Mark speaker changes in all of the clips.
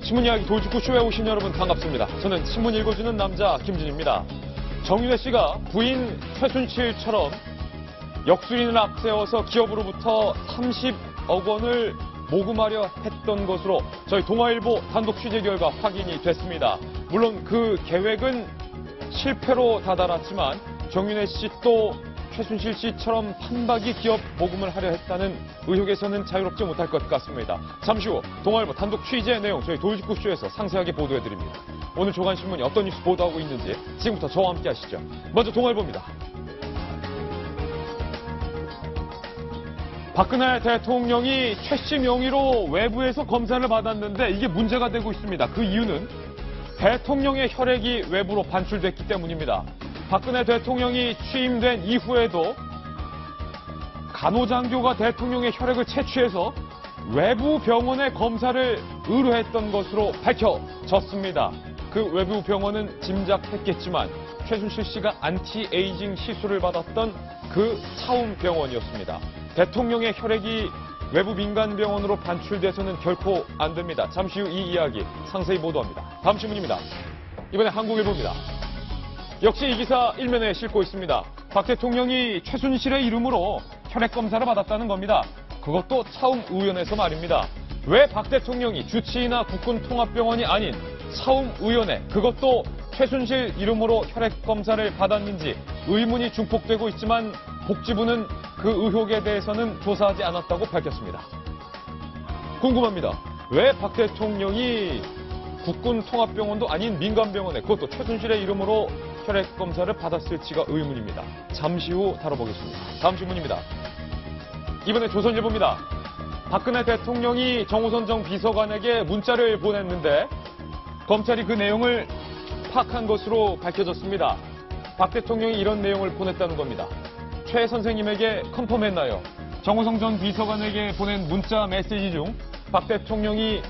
Speaker 1: 신문 이야기 돌직구쇼에 오신 여러분 반갑습니다. 저는 신문 읽어주는 남자 김진입니다. 정윤회 씨가 부인 최순실처럼 역술인을 앞세워서 기업으로부터 30억 원을 모금하려 했던 것으로 저희 동아일보 단독 취재 결과 확인이 됐습니다. 물론 그 계획은 실패로 다다랐지만 정윤회 씨 또 최순실 씨처럼 판박이 기업 모금을 하려 했다는 의혹에서는 자유롭지 못할 것 같습니다. 잠시 후 동아일보 단독 취재 내용 저희 돌직구쇼에서 상세하게 보도해드립니다. 오늘 조간신문이 어떤 뉴스 보도하고 있는지 지금부터 저와 함께 하시죠. 먼저 동아일보입니다. 박근혜 대통령이 최 씨 명의로 외부에서 검사를 받았는데 이게 문제가 되고 있습니다. 그 이유는 대통령의 혈액이 외부로 반출됐기 때문입니다. 박근혜 대통령이 취임된 이후에도 간호장교가 대통령의 혈액을 채취해서 외부 병원의 검사를 의뢰했던 것으로 밝혀졌습니다. 그 외부 병원은 짐작했겠지만 최순실 씨가 안티에이징 시술을 받았던 그 차움병원이었습니다. 대통령의 혈액이 외부 민간병원으로 반출돼서는 결코 안 됩니다. 잠시 후 이 이야기 상세히 보도합니다. 다음 신문입니다. 이번에 한국일보입니다. 역시 이 기사 일면에 싣고 있습니다. 박 대통령이 최순실의 이름으로 혈액 검사를 받았다는 겁니다. 그것도 차움의원에서 말입니다. 왜 박 대통령이 주치의나 국군통합병원이 아닌 차움의원에 그것도 최순실 이름으로 혈액 검사를 받았는지 의문이 중폭되고 있지만 복지부는 그 의혹에 대해서는 조사하지 않았다고 밝혔습니다. 궁금합니다. 왜 박 대통령이 국군통합병원도 아닌 민간병원에 그것도 최순실의 이름으로 혈액 검사를 받았을지가 의문입니다. 잠시 후 다뤄보겠습니다. 다음 신문입니다. 이번에 조선일보입니다. 박근혜 대통령이 정호선 전 비서관에게 문자를 보냈는데 검찰이 그 내용을 파악한 것으로 밝혀졌습니다. 박 대통령이 이런 내용을 보냈다는 겁니다. 최 선생님에게 컨펌했나요? 정호성 전 비서관에게 보낸 문자 메시지 중 박 대통령이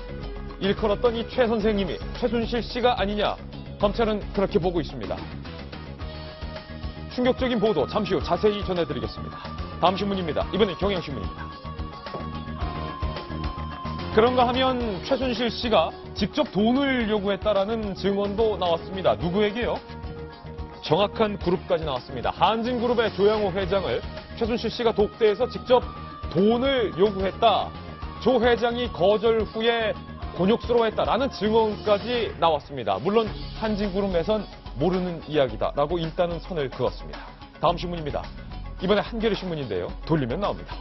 Speaker 1: 일컬었던 이 최 선생님이 최순실 씨가 아니냐? 검찰은 그렇게 보고 있습니다. 충격적인 보도 잠시 후 자세히 전해드리겠습니다. 다음 신문입니다. 이번엔 경향신문입니다. 그런가 하면 최순실 씨가 직접 돈을 요구했다라는 증언도 나왔습니다. 누구에게요? 정확한 그룹까지 나왔습니다. 한진그룹의 조양호 회장을 최순실 씨가 독대해서 직접 돈을 요구했다. 조 회장이 거절 후에 곤욕스러워했다라는 증언까지 나왔습니다. 물론 한진그룹에선 모르는 이야기다라고 일단은 선을 그었습니다. 다음 신문입니다. 이번에 한겨레 신문인데요. 돌리면 나옵니다.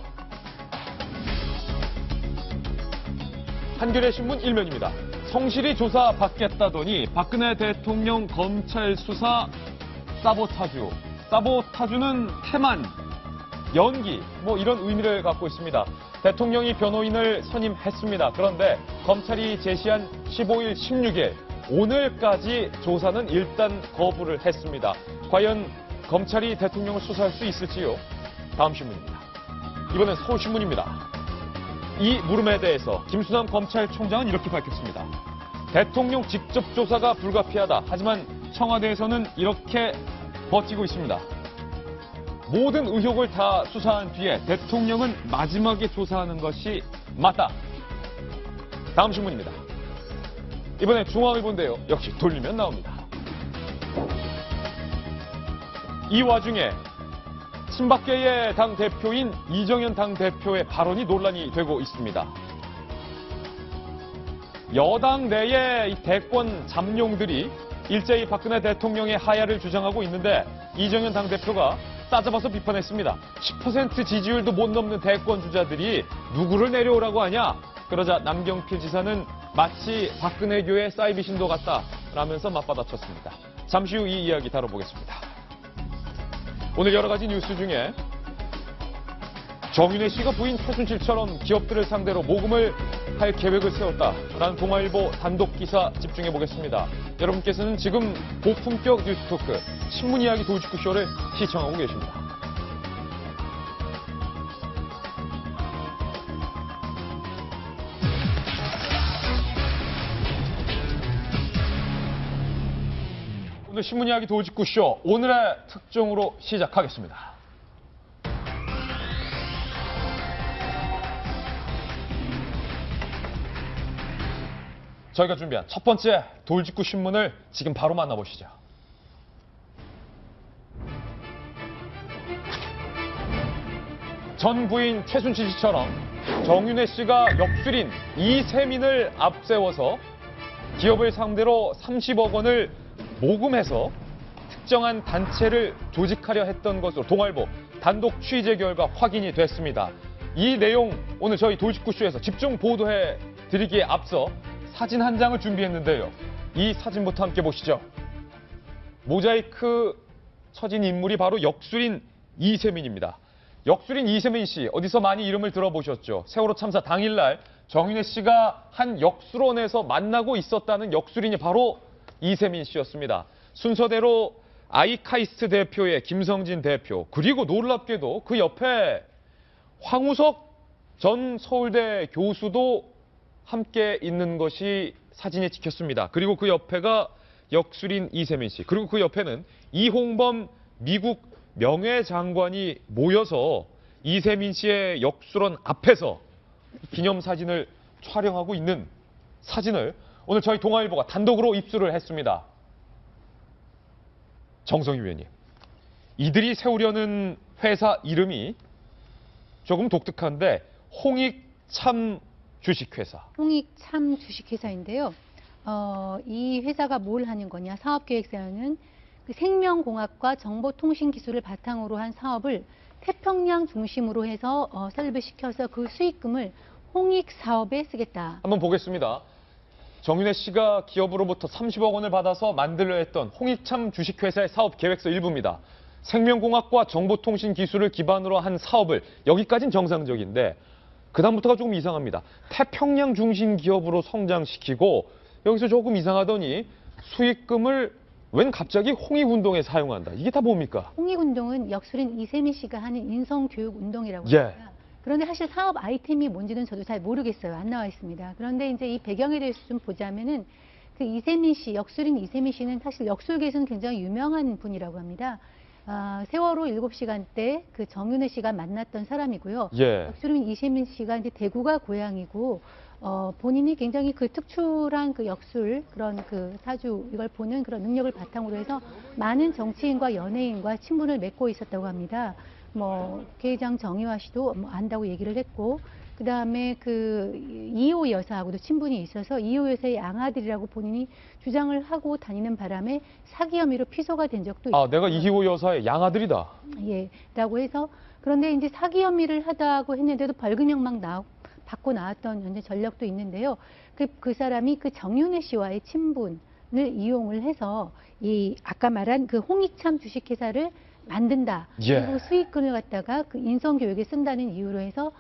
Speaker 1: 한겨레 신문 일면입니다. 성실히 조사 받겠다더니 박근혜 대통령 검찰 수사 사보타주. 사보타주는 태만, 연기 이런 의미를 갖고 있습니다. 대통령이 변호인을 선임했습니다. 그런데 검찰이 제시한 15일, 16일 오늘까지 조사는 일단 거부를 했습니다. 과연 검찰이 대통령을 수사할 수 있을지요? 다음 신문입니다. 이번엔 서울신문입니다. 이 물음에 대해서 김수남 검찰총장은 이렇게 밝혔습니다. 대통령 직접 조사가 불가피하다. 하지만 청와대에서는 이렇게 버티고 있습니다. 모든 의혹을 다 수사한 뒤에 대통령은 마지막에 조사하는 것이 맞다. 다음 신문입니다. 이번엔 중앙일보인데요. 역시 돌리면 나옵니다. 이 와중에 친박계의 당대표인 이정현 당대표의 발언이 논란이 되고 있습니다. 여당 내의 이 대권 잠룡들이 일제히 박근혜 대통령의 하야를 주장하고 있는데 이정현 당대표가 따져봐서 비판했습니다. 10% 지지율도 못 넘는 대권 주자들이 누구를 내려오라고 하냐? 그러자 남경필 지사는 마치 박근혜교의 사이비 신도 같다라면서 맞받아쳤습니다. 잠시 후 이 이야기 다뤄보겠습니다. 오늘 여러 가지 뉴스 중에 정윤회 씨가 부인 최순실처럼 기업들을 상대로 모금을 할 계획을 세웠다라는 동아일보 단독 기사 집중해 보겠습니다. 여러분께서는 지금 고품격 뉴스 토크 신문 이야기 돌직구쇼를 시청하고 계십니다. 오늘 신문 이야기 돌직구쇼 오늘의 특종으로 시작하겠습니다. 저희가 준비한 첫 번째 돌직구 신문을 지금 바로 만나보시죠. 전 부인 최순실 씨처럼 정윤회 씨가 역술인 이세민을 앞세워서 기업을 상대로 30억 원을 모금해서 특정한 단체를 조직하려 했던 것으로 동아일보 단독 취재 결과 확인이 됐습니다. 이 내용 오늘 저희 돌직구쇼에서 집중 보도해 드리기에 앞서 사진 한 장을 준비했는데요. 이 사진부터 함께 보시죠. 모자이크 처진 인물이 바로 역술인 이세민입니다. 역술인 이세민 씨, 어디서 많이 이름을 들어보셨죠? 세월호 참사 당일날 정윤회 씨가 한 역술원에서 만나고 있었다는 역술인이 바로 이세민 씨였습니다. 순서대로 아이카이스트 대표의 김성진 대표, 그리고 놀랍게도 그 옆에 황우석 전 서울대 교수도 함께 있는 것이 사진에 찍혔습니다. 그리고 그 옆에가 역술인 이세민 씨, 그리고 그 옆에는 이홍범 미국 명예장관이 모여서 이세민 씨의 역술원 앞에서 기념사진을 촬영하고 있는 사진을 오늘 저희 동아일보가 단독으로 입수를 했습니다. 정성희 위원님, 이들이 세우려는 회사 이름이 조금 독특한데 홍익참 주식회사.
Speaker 2: 홍익참 주식회사인데요. 이 회사가 뭘 하는 거냐? 사업계획서는 그 생명공학과 정보통신기술을 바탕으로 한 사업을 태평양 중심으로 해서 설립을 시켜서 그 수익금을 홍익사업에 쓰겠다.
Speaker 1: 한번 보겠습니다. 정윤회 씨가 기업으로부터 30억 원을 받아서 만들려 했던 홍익참 주식회사의 사업 계획서 일부입니다. 생명공학과 정보통신 기술을 기반으로 한 사업을, 여기까지는 정상적인데 그 다음부터가 조금 이상합니다. 태평양 중심 기업으로 성장시키고 여기서 조금 이상하더니 수익금을 웬 갑자기 홍익운동에 사용한다. 이게 다 뭡니까?
Speaker 2: 홍익운동은 역술인 이세민 씨가 하는 인성교육운동이라고
Speaker 1: 예.
Speaker 2: 합니다. 그런데 사실 사업 아이템이 뭔지는 저도 잘 모르겠어요. 안 나와 있습니다. 그런데 이제 이 배경에 대해서 좀 보자면은 그 이세민 씨, 역술인 이세민 씨는 사실 역술계에서는 굉장히 유명한 분이라고 합니다. 세월호 7시간 때 그 정윤회 씨가 만났던 사람이고요.
Speaker 1: 예.
Speaker 2: 역술인 이세민 씨가 이제 대구가 고향이고 본인이 굉장히 그 특출한 그 역술 그런 그 사주 이걸 보는 그런 능력을 바탕으로 해서 많은 정치인과 연예인과 친분을 맺고 있었다고 합니다. 뭐 국회의장 정의화 씨도 뭐 안다고 얘기를 했고, 그 다음에 그 이호 여사하고도 친분이 있어서 이호 여사의 양아들이라고 본인이 주장을 하고 다니는 바람에 사기 혐의로 피소가 된 적도 있어요.
Speaker 1: 내가 이희호 여사의 양아들이다.
Speaker 2: 예, 라고 해서 그런데 이제 사기 혐의를 하다고 했는데도 벌금형 막 받고 나왔던 현재 전력도 있는데요. 그 사람이 그 정윤회 씨와의 친분을 이용을 해서 이 아까 말한 그 홍익참 주식회사를 만든다.
Speaker 1: 예.
Speaker 2: 그리고 수익금을 갖다가 그 인성교육에 쓴다는 이유로 해서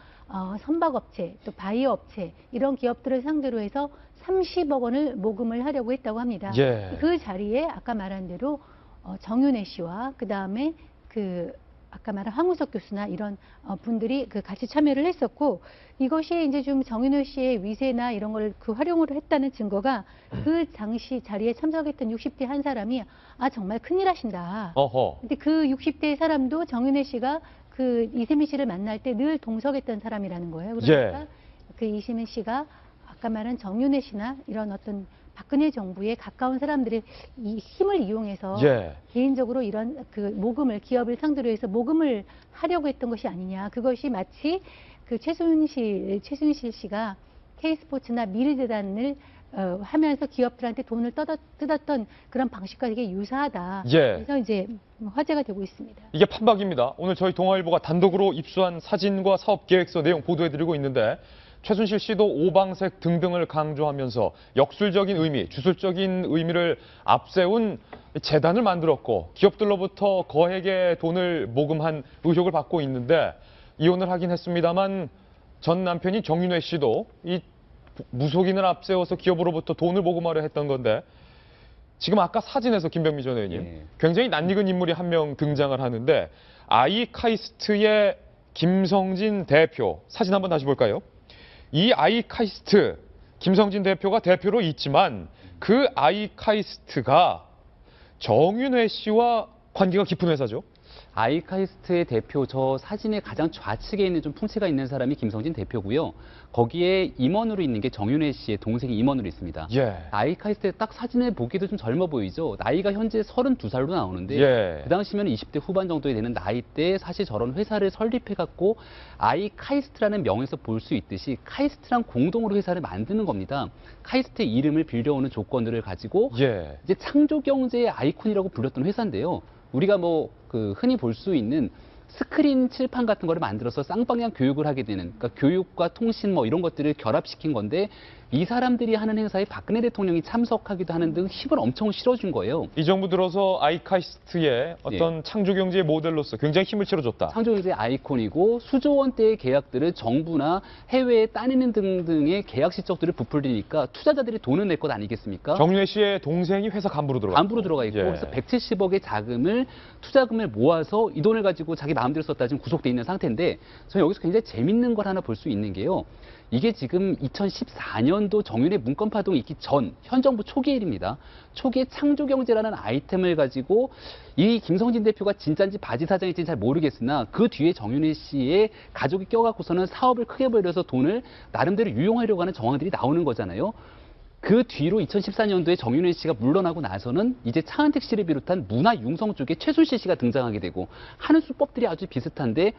Speaker 2: 선박업체, 또 바이오업체 이런 기업들을 상대로 해서 30억 원을 모금을 하려고 했다고 합니다.
Speaker 1: 예.
Speaker 2: 그 자리에 아까 말한 대로 정윤회 씨와 그 다음에 그 아까 말한 황우석 교수나 이런 분들이 그 같이 참여를 했었고, 이것이 이제 좀 정윤회 씨의 위세나 이런 걸 그 활용을 했다는 증거가 그 당시 자리에 참석했던 60대 한 사람이 정말 큰일 하신다.
Speaker 1: 어허.
Speaker 2: 근데 그 60대 사람도 정윤회 씨가 그 이세민 씨를 만날 때 늘 동석했던 사람이라는 거예요. 그러니까
Speaker 1: 예.
Speaker 2: 그 이세민 씨가 아까 말한 정윤회 씨나 이런 어떤 박근혜 정부에 가까운 사람들의 이 힘을 이용해서
Speaker 1: 예.
Speaker 2: 개인적으로 이런 그 모금을 기업을 상대로 해서 모금을 하려고 했던 것이 아니냐. 그것이 마치 그 최순실 씨가 K스포츠나 미래재단을 하면서 기업들한테 돈을 뜯었던 그런 방식과 되게 유사하다.
Speaker 1: 예.
Speaker 2: 그래서 이제 화제가 되고 있습니다.
Speaker 1: 이게 판박입니다. 오늘 저희 동아일보가 단독으로 입수한 사진과 사업 계획서 내용 보도해드리고 있는데 최순실 씨도 오방색 등등을 강조하면서 역술적인 의미, 주술적인 의미를 앞세운 재단을 만들었고 기업들로부터 거액의 돈을 모금한 의혹을 받고 있는데 이혼을 하긴 했습니다만 전 남편인 정윤회 씨도 이 무속인을 앞세워서 기업으로부터 돈을 모금하려 했던 건데 지금 아까 사진에서 김병미 전 의원님 굉장히 낯익은 인물이 한 명 등장을 하는데 아이카이스트의 김성진 대표 사진 한번 다시 볼까요? 이 아이카이스트 김성진 대표가 대표로 있지만 그 아이카이스트가 정윤회 씨와 관계가 깊은 회사죠.
Speaker 3: 아이카이스트의 대표, 저 사진의 가장 좌측에 있는 좀 풍채가 있는 사람이 김성진 대표고요. 거기에 임원으로 있는 게 정윤회 씨의 동생이 임원으로 있습니다.
Speaker 1: 예.
Speaker 3: 아이카이스트 딱 사진을 보기도 좀 젊어 보이죠. 나이가 현재 32살로 나오는데
Speaker 1: 예.
Speaker 3: 그 당시면 20대 후반 정도에 되는 나이 때 사실 저런 회사를 설립해갖고 아이카이스트라는 명에서 볼 수 있듯이 카이스트랑 공동으로 회사를 만드는 겁니다. 카이스트의 이름을 빌려오는 조건들을 가지고
Speaker 1: 예.
Speaker 3: 이제 창조 경제의 아이콘이라고 불렸던 회사인데요. 우리가 뭐 그 흔히 볼 수 있는 스크린 칠판 같은 거를 만들어서 쌍방향 교육을 하게 되는, 그러니까 교육과 통신 뭐 이런 것들을 결합시킨 건데 이 사람들이 하는 행사에 박근혜 대통령이 참석하기도 하는 등 힘을 엄청 실어준 거예요.
Speaker 1: 이 정부 들어서 아이카이스트의 어떤 창조경제의 모델로서 굉장히 힘을 실어줬다.
Speaker 3: 창조경제의 아이콘이고 수조 원대의 계약들을 정부나 해외에 따내는 등등의 계약 실적들을 부풀리니까 투자자들이 돈을 낼 것 아니겠습니까?
Speaker 1: 정윤회 씨의 동생이 회사 간부로 들어가.
Speaker 3: 간부로 들어가 있고 그래서 170억의 자금을 투자금을 모아서 이 돈을 가지고 자기 마음대로 썼다 지금 구속돼 있는 상태인데 저는 여기서 굉장히 재밌는 걸 하나 볼 수 있는 게요. 이게 지금 2014년도 정윤회 문건 파동이 있기 전 현 정부 초기의 일입니다. 초기에 창조경제라는 아이템을 가지고 이 김성진 대표가 진짜인지 바지 사장인지는 잘 모르겠으나 그 뒤에 정윤회 씨의 가족이 껴갖고서는 사업을 크게 벌여서 돈을 나름대로 유용하려고 하는 정황들이 나오는 거잖아요. 그 뒤로 2014년도에 정윤회 씨가 물러나고 나서는 이제 차은택 씨를 비롯한 문화융성 쪽에 최순실 씨가 등장하게 되고 하는 수법들이 아주 비슷한데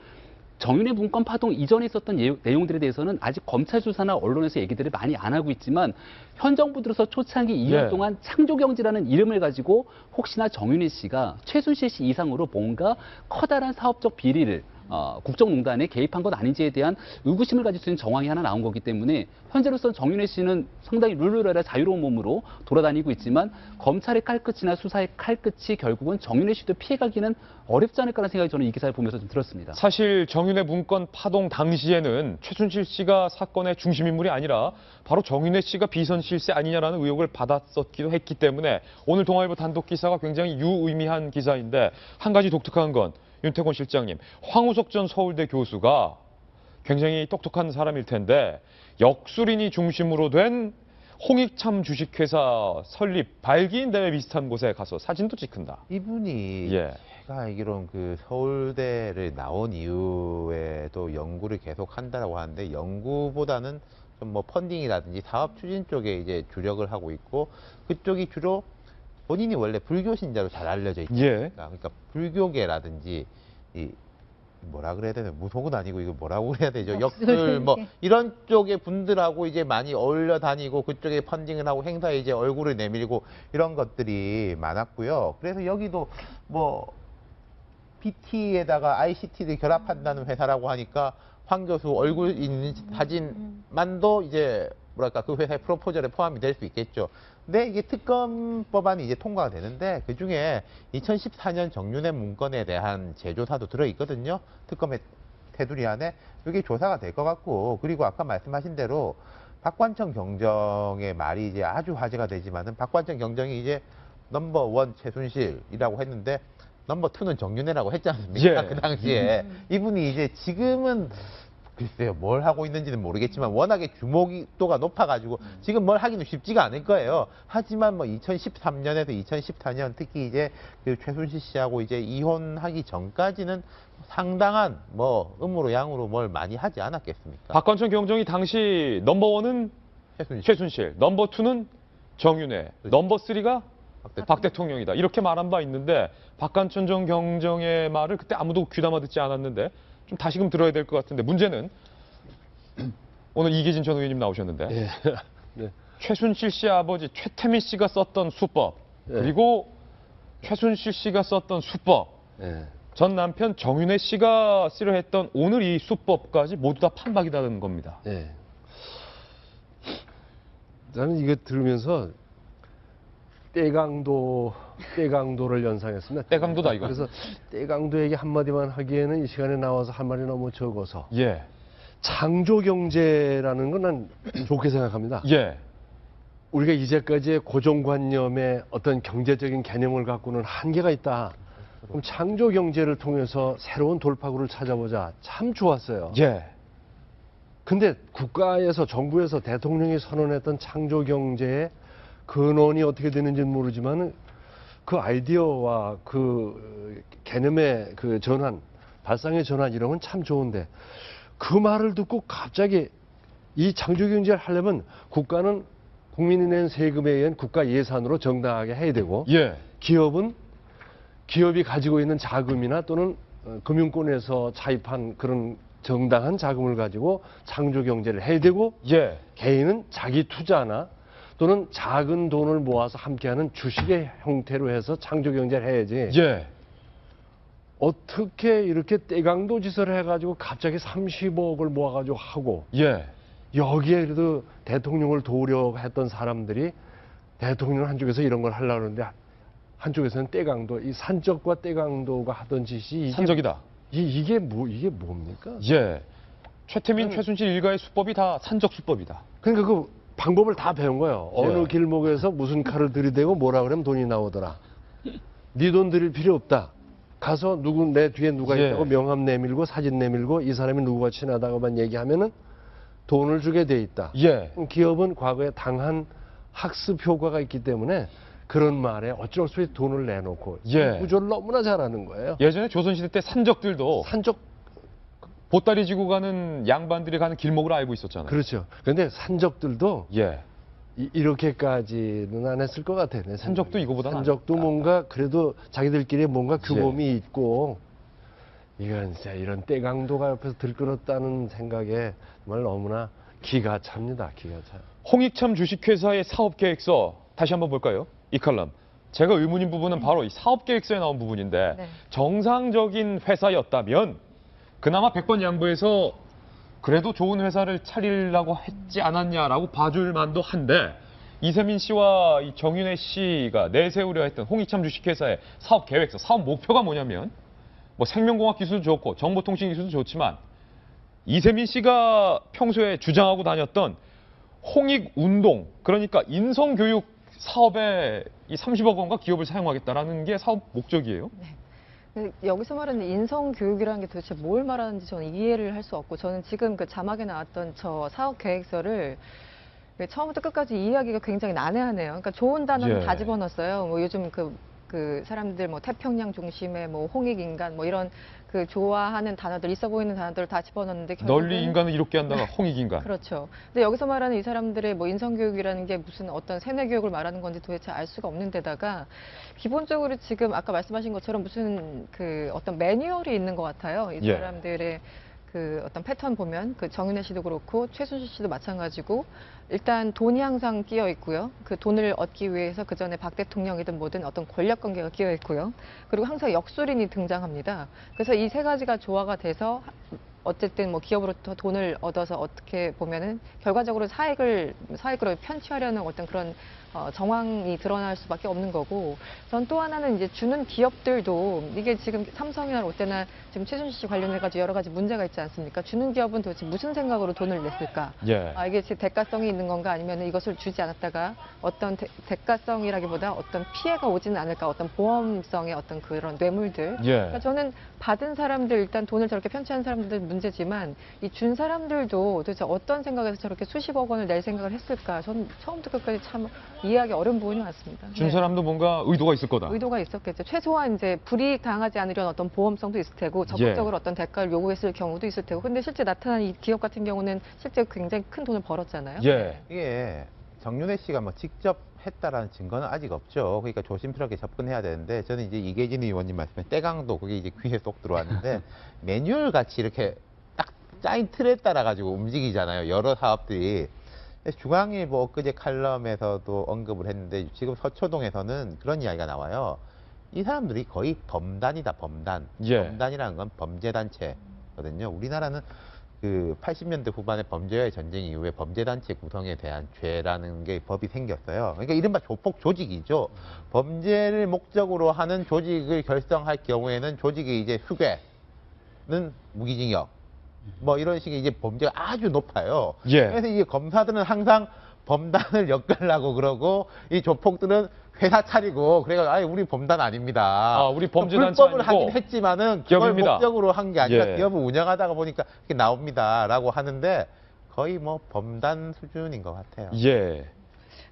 Speaker 3: 정윤회 문건 파동 이전에 있었던 내용들에 대해서는 아직 검찰 수사나 언론에서 얘기들을 많이 안 하고 있지만 현 정부 들어서 초창기 2년 동안 창조경제라는 이름을 가지고 혹시나 정윤회 씨가 최순실 씨 이상으로 뭔가 커다란 사업적 비리를 국정농단에 개입한 것 아닌지에 대한 의구심을 가질 수 있는 정황이 하나 나온 거기 때문에 현재로서는 정윤회 씨는 상당히 룰루랄라 자유로운 몸으로 돌아다니고 있지만 검찰의 칼끝이나 수사의 칼끝이 결국은 정윤회 씨도 피해가기는 어렵지 않을까라는 생각이 저는 이 기사를 보면서 좀 들었습니다.
Speaker 1: 사실 정윤회 문건 파동 당시에는 최순실 씨가 사건의 중심 인물이 아니라 바로 정윤회 씨가 비선 실세 아니냐라는 의혹을 받았었기도 했기 때문에 오늘 동아일보 단독 기사가 굉장히 유의미한 기사인데 한 가지 독특한 건 윤태곤 실장님, 황우석 전 서울대 교수가 굉장히 똑똑한 사람일 텐데 역술인이 중심으로 된 홍익참 주식회사 설립 발기인 대회 비슷한 곳에 가서 사진도 찍힌다.
Speaker 4: 이분이 제가 알기로는 그 서울대를 나온 이후에도 연구를 계속 한다라고 하는데 연구보다는 좀 뭐 펀딩이라든지 사업 추진 쪽에 이제 주력을 하고 있고 그쪽이 주로 본인이 원래 불교 신자로 잘 알려져 있다. 그러니까 불교계라든지 이 뭐라 그래야 되나 무속은 아니고 이거 뭐라고 해야 되죠? 역술 뭐 이런 쪽의 분들하고 이제 많이 어울려 다니고 그쪽에 펀딩을 하고 행사에 이제 얼굴을 내밀고 이런 것들이 많았고요. 그래서 여기도 뭐 BT에다가 ICT를 결합한다는 회사라고 하니까 황 교수 얼굴 있는 사진만도 이제 뭐랄까 그 회사의 프로포절에 포함이 될 수 있겠죠. 근데 이게 특검 법안이 이제 통과가 되는데 그 중에 2014년 정윤회 문건에 대한 재조사도 들어있거든요. 특검의 테두리 안에 이게 조사가 될 것 같고 그리고 아까 말씀하신 대로 박관청 경정의 말이 이제 아주 화제가 되지만은 박관청 경정이 이제 넘버 1 최순실이라고 했는데 넘버 2는 정윤회라고 했지 않습니까? 그 당시에 이분이 이제 지금은 글쎄요, 뭘 하고 있는지는 모르겠지만 워낙에 주목도가 높아가지고 지금 뭘 하기는 쉽지가 않을 거예요. 하지만 뭐 2013년에서 2014년 특히 이제 그 최순실 씨하고 이제 이혼하기 전까지는 상당한 뭐 음으로 양으로 뭘 많이 하지 않았겠습니까?
Speaker 1: 박관청 경정이 당시 넘버 1은 최순실, 넘버 2는 정윤회, 넘버 3가 박 대통령이다. 이렇게 말한 바 있는데 박관청 경정의 말을 그때 아무도 귀담아 듣지 않았는데 좀 다시금 들어야 될 것 같은데 문제는 오늘 이기진 전 의원님 나오셨는데 최순실 씨 아버지 최태민 씨가 썼던 수법 그리고 최순실 씨가 썼던 수법 전 남편 정윤회 씨가 쓰려 했던 오늘 이 수법까지 모두 다 판박이라는 겁니다.
Speaker 5: 저는 이거 들으면서 떼강도를 연상했습니다.
Speaker 1: 떼강도다 이거.
Speaker 5: 그래서 떼강도에게 한마디만 하기에는 이 시간에 나와서 할 말이 너무 적어서. 창조경제라는 건 난 좋게 생각합니다. 우리가 이제까지의 고정관념의 어떤 경제적인 개념을 갖고는 한계가 있다. 그럼 창조경제를 통해서 새로운 돌파구를 찾아보자. 참 좋았어요. 근데 국가에서 정부에서 대통령이 선언했던 창조경제의 근원이 어떻게 되는지는 모르지만 그 아이디어와 그 개념의 그 전환, 발상의 전환 이런 건 참 좋은데 그 말을 듣고 갑자기 이 창조경제를 하려면 국가는 국민이 낸 세금에 의한 국가 예산으로 정당하게 해야 되고
Speaker 1: 예.
Speaker 5: 기업이 가지고 있는 자금이나 또는 금융권에서 차입한 그런 정당한 자금을 가지고 창조 경제를 해야 되고
Speaker 1: 예.
Speaker 5: 개인은 자기 투자나 또는 작은 돈을 모아서 함께하는 주식의 형태로 해서 창조 경제를 해야지.
Speaker 1: 예.
Speaker 5: 어떻게 이렇게 떼강도 짓을 해가지고 갑자기 30억을 모아가지고 하고
Speaker 1: 예.
Speaker 5: 여기에 그래도 대통령을 도우려고 했던 사람들이 대통령 한쪽에서 이런 걸 하려고 하는데 한쪽에서는 떼강도, 이 산적과 떼강도가 하던 짓이 이게
Speaker 1: 산적이다.
Speaker 5: 이게 뭡니까?
Speaker 1: 예. 최태민, 최순실 일가의 수법이 다 산적 수법이다.
Speaker 5: 그러니까 그 방법을 다 배운 거예요. 어느
Speaker 1: 예.
Speaker 5: 길목에서 무슨 칼을 들이대고 뭐라 그러면 돈이 나오더라. 네 돈 들일 필요 없다. 가서 내 뒤에 누가
Speaker 1: 예.
Speaker 5: 있다고 명함 내밀고 사진 내밀고 이 사람이 누구와 친하다고만 얘기하면은 돈을 주게 돼 있다.
Speaker 1: 예.
Speaker 5: 기업은 과거에 당한 학습 효과가 있기 때문에 그런 말에 어쩔 수 없이 돈을 내놓고
Speaker 1: 예.
Speaker 5: 구조를 너무나 잘하는 거예요.
Speaker 1: 예전에 조선시대 때 산적들도
Speaker 5: 산적
Speaker 1: 보따리 지고 가는 양반들이 가는 길목으로 알고 있었잖아요.
Speaker 5: 그렇죠. 그런데 산적들도
Speaker 1: 예.
Speaker 5: 이렇게까지는 안 했을 것 같아요. 내
Speaker 1: 산적도
Speaker 5: 생각에.
Speaker 1: 이거보다는
Speaker 5: 산적도
Speaker 1: 안-
Speaker 5: 뭔가 그래도 자기들끼리 뭔가 규범이
Speaker 1: 예.
Speaker 5: 있고 이건 진짜 이런 떼강도가 옆에서 들끓었다는 생각에 정말 너무나 기가 찹니다. 기가 차.
Speaker 1: 홍익참 주식회사의 사업계획서 다시 한번 볼까요? 이 칼럼. 제가 의문인 부분은 바로 이 사업계획서에 나온 부분인데
Speaker 6: 네.
Speaker 1: 정상적인 회사였다면 그나마 100번 양보해서 그래도 좋은 회사를 차리려고 했지 않았냐라고 봐줄 만도 한데 이세민 씨와 이 정윤혜 씨가 내세우려 했던 홍익참 주식회사의 사업계획서, 사업 목표가 뭐냐면 뭐 생명공학 기술도 좋고 정보통신 기술도 좋지만 이세민 씨가 평소에 주장하고 다녔던 홍익운동, 그러니까 인성교육 사업에 이 30억 원과 기업을 사용하겠다라는 게 사업 목적이에요.
Speaker 6: 여기서 말하는 인성교육이라는 게 도대체 뭘 말하는지 저는 이해를 할 수 없고, 저는 지금 그 자막에 나왔던 저 사업 계획서를 처음부터 끝까지 이해하기가 굉장히 난해하네요. 그러니까 좋은 단어는
Speaker 1: 예.
Speaker 6: 다 집어넣었어요. 뭐 요즘 그 사람들 뭐 태평양 중심의 뭐 홍익인간 뭐 이런 그 좋아하는 단어들, 있어 보이는 단어들을 다 집어넣었는데
Speaker 1: 널리 인간을 이롭게 한다가 홍익인간.
Speaker 6: 그렇죠. 근데 여기서 말하는 이 사람들의 뭐 인성교육이라는 게 무슨 어떤 세뇌교육을 말하는 건지 도대체 알 수가 없는 데다가 기본적으로 지금 아까 말씀하신 것처럼 무슨 그 어떤 매뉴얼이 있는 것 같아요. 이
Speaker 1: 예.
Speaker 6: 사람들의 그 어떤 패턴 보면 그 정윤혜 씨도 그렇고 최순실 씨도 마찬가지고 일단 돈이 항상 끼어 있고요. 그 돈을 얻기 위해서 그 전에 박 대통령이든 뭐든 어떤 권력 관계가 끼어 있고요. 그리고 항상 역술인이 등장합니다. 그래서 이 세 가지가 조화가 돼서 어쨌든 뭐 기업으로부터 돈을 얻어서 어떻게 보면은 결과적으로 사익으로 편취하려는 어떤 그런 정황이 드러날 수밖에 없는 거고, 전 또 하나는 이제 주는 기업들도 이게 지금 삼성이나 롯데나 지금 최순실 씨 관련해가지고 여러 가지 문제가 있지 않습니까? 주는 기업은 도대체 무슨 생각으로 돈을 냈을까?
Speaker 1: 예.
Speaker 6: 이게 지금 대가성이 있는 건가, 아니면 이것을 주지 않았다가 어떤 대가성이라기보다 어떤 피해가 오지는 않을까, 어떤 보험성의 어떤 그런 뇌물들.
Speaker 1: 예.
Speaker 6: 그러니까 저는 받은 사람들, 일단 돈을 저렇게 편취한 사람들 문제지만 이 준 사람들도 도대체 어떤 생각에서 저렇게 수십억 원을 낼 생각을 했을까? 저는 처음부터 끝까지 참 이해하기 어려운 부분이 많습니다.
Speaker 1: 준
Speaker 6: 네.
Speaker 1: 사람도 뭔가 의도가 있을 거다.
Speaker 6: 의도가 있었겠죠. 최소한 이제 불이익 당하지 않으려는 어떤 보험성도 있을 테고, 적극적으로 어떤 대가를 요구했을 경우도 있을 테고. 근데 실제 나타난 이 기업 같은 경우는 실제 굉장히 큰 돈을 벌었잖아요.
Speaker 1: 예.
Speaker 4: 이게 정윤혜 씨가 뭐 직접 했다라는 증거는 아직 없죠. 그러니까 조심스럽게 접근해야 되는데, 저는 이제 이계진 의원님 말씀에 때강도 그게 이제 귀에 쏙 들어왔는데 매뉴얼 같이 이렇게 딱 짜인 틀에 따라 가지고 움직이잖아요. 여러 사업들이. 중앙일보 엊그제 칼럼에서도 언급을 했는데 지금 서초동에서는 그런 이야기가 나와요. 이 사람들이 거의 범단이다, 범단.
Speaker 1: 예.
Speaker 4: 범단이라는 건 범죄단체거든요. 우리나라는 그 80년대 후반에 범죄와의 전쟁 이후에 범죄단체 구성에 대한 죄라는 게 법이 생겼어요. 그러니까 이른바 조폭 조직이죠. 범죄를 목적으로 하는 조직을 결성할 경우에는 조직의 이제 수괴는 무기징역. 뭐 이런 식의 이제 범죄가 아주 높아요.
Speaker 1: 예.
Speaker 4: 그래서 이게 검사들은 항상 범단을 엮으려고 그러고 이 조폭들은 회사 차리고 그래가 아예 우리 범단 아닙니다.
Speaker 1: 우리 범죄단체
Speaker 4: 불법을
Speaker 1: 아니고
Speaker 4: 하긴 했지만은 그걸
Speaker 1: 기업입니다.
Speaker 4: 목적으로 한 게 아니라
Speaker 1: 예.
Speaker 4: 기업을 운영하다가 보니까 이렇게 나옵니다라고 하는데 거의 뭐 범단 수준인 것 같아요.
Speaker 1: 예.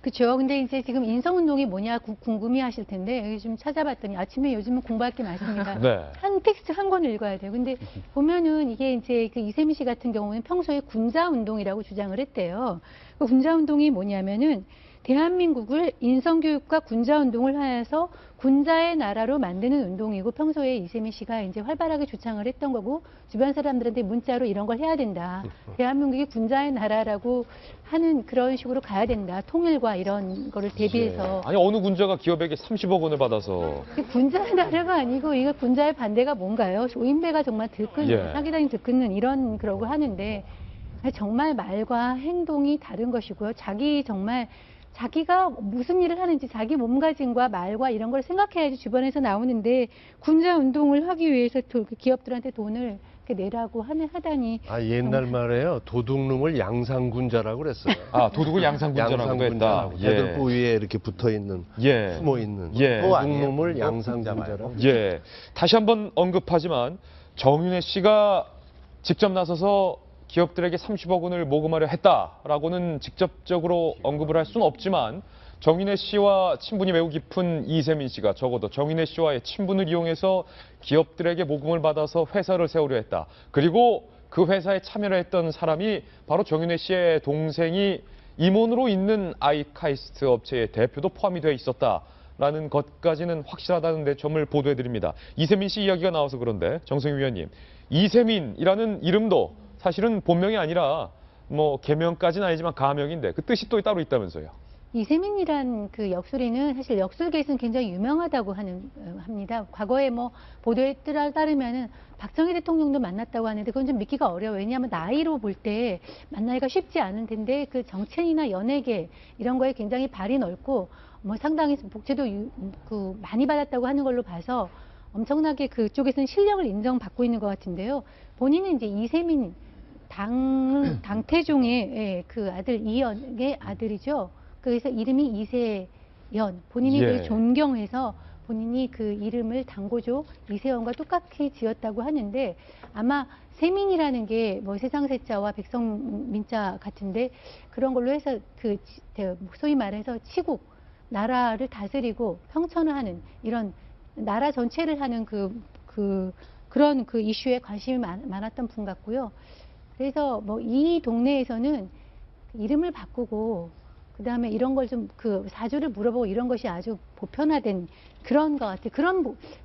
Speaker 2: 그렇죠. 근데 이제 지금 인성운동이 뭐냐 궁금해 하실 텐데 여기 좀 찾아봤더니 아침에 요즘은 공부할 게 많습니다.
Speaker 1: 네.
Speaker 2: 한 텍스트 한 권을 읽어야 돼요. 근데 보면은 이게 이제 그 이세미 씨 같은 경우는 평소에 군자운동이라고 주장을 했대요. 그 군자운동이 뭐냐면은 대한민국을 인성교육과 군자운동을 하여서 군자의 나라로 만드는 운동이고 평소에 이세미 씨가 이제 활발하게 주창을 했던 거고 주변 사람들한테 문자로 이런 걸 해야 된다. 대한민국이 군자의 나라라고 하는 그런 식으로 가야 된다. 통일과 이런 거를 대비해서.
Speaker 1: 아니 어느 군자가 기업에게 30억 원을 받아서
Speaker 2: 군자의 나라가 아니고 이거 군자의 반대가 뭔가요? 오인배가 정말 들끓는
Speaker 1: 예.
Speaker 2: 사기당이 들끓는 이런 그러고 하는데 정말 말과 행동이 다른 것이고요. 자기가 무슨 일을 하는지 자기 몸가짐과 말과 이런 걸 생각해야지 주변에서 나오는데 군자 운동을 하기 위해서 기업들한테 돈을 이렇게 내라고 하다니.
Speaker 5: 옛날 말에요. 도둑놈을 양상군자라고 그랬어요.
Speaker 1: 아 도둑을 양상군자라고 했다.
Speaker 5: 대들보 위에 이렇게 붙어 있는,
Speaker 1: 예.
Speaker 5: 숨어 있는
Speaker 1: 예.
Speaker 5: 도둑놈을
Speaker 4: 아니에요?
Speaker 5: 양상군자라고.
Speaker 1: 예. 다시 한번 언급하지만 정윤혜 씨가 직접 나서서 기업들에게 30억 원을 모금하려 했다라고는 직접적으로 언급을 할 수는 없지만 정윤혜 씨와 친분이 매우 깊은 이세민 씨가 적어도 정윤혜 씨와의 친분을 이용해서 기업들에게 모금을 받아서 회사를 세우려 했다. 그리고 그 회사에 참여를 했던 사람이 바로 정윤혜 씨의 동생이 임원으로 있는 아이카이스트 업체의 대표도 포함이 되어 있었다라는 것까지는 확실하다는 데 점을 보도해드립니다. 이세민 씨 이야기가 나와서 그런데 정성희 위원님, 이세민이라는 이름도 사실은 본명이 아니라 뭐 개명까지는 아니지만 가명인데 그 뜻이 또 따로 있다면서요.
Speaker 2: 이세민이란 그 역술이는 사실 역술계에서는 굉장히 유명하다고 합니다. 과거에 뭐 보도에 따르면은 박정희 대통령도 만났다고 하는데 그건 좀 믿기가 어려워요. 왜냐하면 나이로 볼 때 만나기가 쉽지 않은 텐데 그 정치인이나 연예계 이런 거에 굉장히 발이 넓고 뭐 상당히 복지도 많이 받았다고 하는 걸로 봐서 엄청나게 그쪽에서는 실력을 인정받고 있는 것 같은데요. 본인은 이제 이세민 당태종의 그 아들 이연의 아들이죠. 그래서 이름이 이세연. 본인이 되게 존경해서 본인이 그 이름을 당고조 이세연과 똑같이 지었다고 하는데 아마 세민이라는 게 뭐 세상세자와 백성민자 같은데 그런 걸로 해서 그 소위 말해서 치국 나라를 다스리고 평천하는 이런 나라 전체를 하는 그런 이슈에 관심이 많았던 분 같고요. 그래서 뭐 이 동네에서는 이름을 바꾸고 그 다음에 이런 걸 좀 사주를 물어보고 이런 것이 아주 보편화된 그런 것 같아요.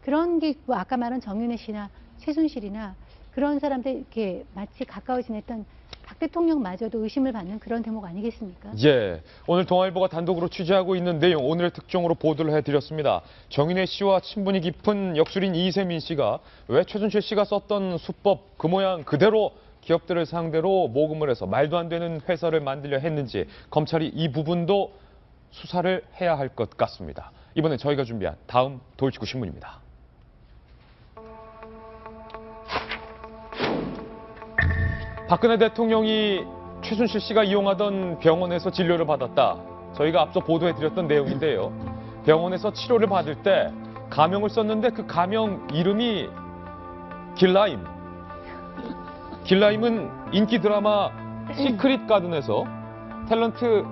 Speaker 2: 그런 게 뭐 아까 말한 정윤혜 씨나 최순실이나 그런 사람들 이렇게 마치 가까워 지냈던 박 대통령마저도 의심을 받는 그런 대목 아니겠습니까?
Speaker 1: 예, 오늘 동아일보가 단독으로 취재하고 있는 내용 오늘의 특종으로 보도를 해드렸습니다. 정윤혜 씨와 친분이 깊은 역술인 이세민 씨가 왜 최순실 씨가 썼던 수법 그 모양 그대로 기업들을 상대로 모금을 해서 말도 안 되는 회사를 만들려 했는지 검찰이 이 부분도 수사를 해야 할 것 같습니다. 이번에 저희가 준비한 다음 돌직구 신문입니다. 박근혜 대통령이 최순실 씨가 이용하던 병원에서 진료를 받았다. 저희가 앞서 보도해드렸던 내용인데요. 병원에서 치료를 받을 때 가명을 썼는데 그 가명 이름이 길라임. 길라임은 인기 드라마 시크릿 가든에서 탤런트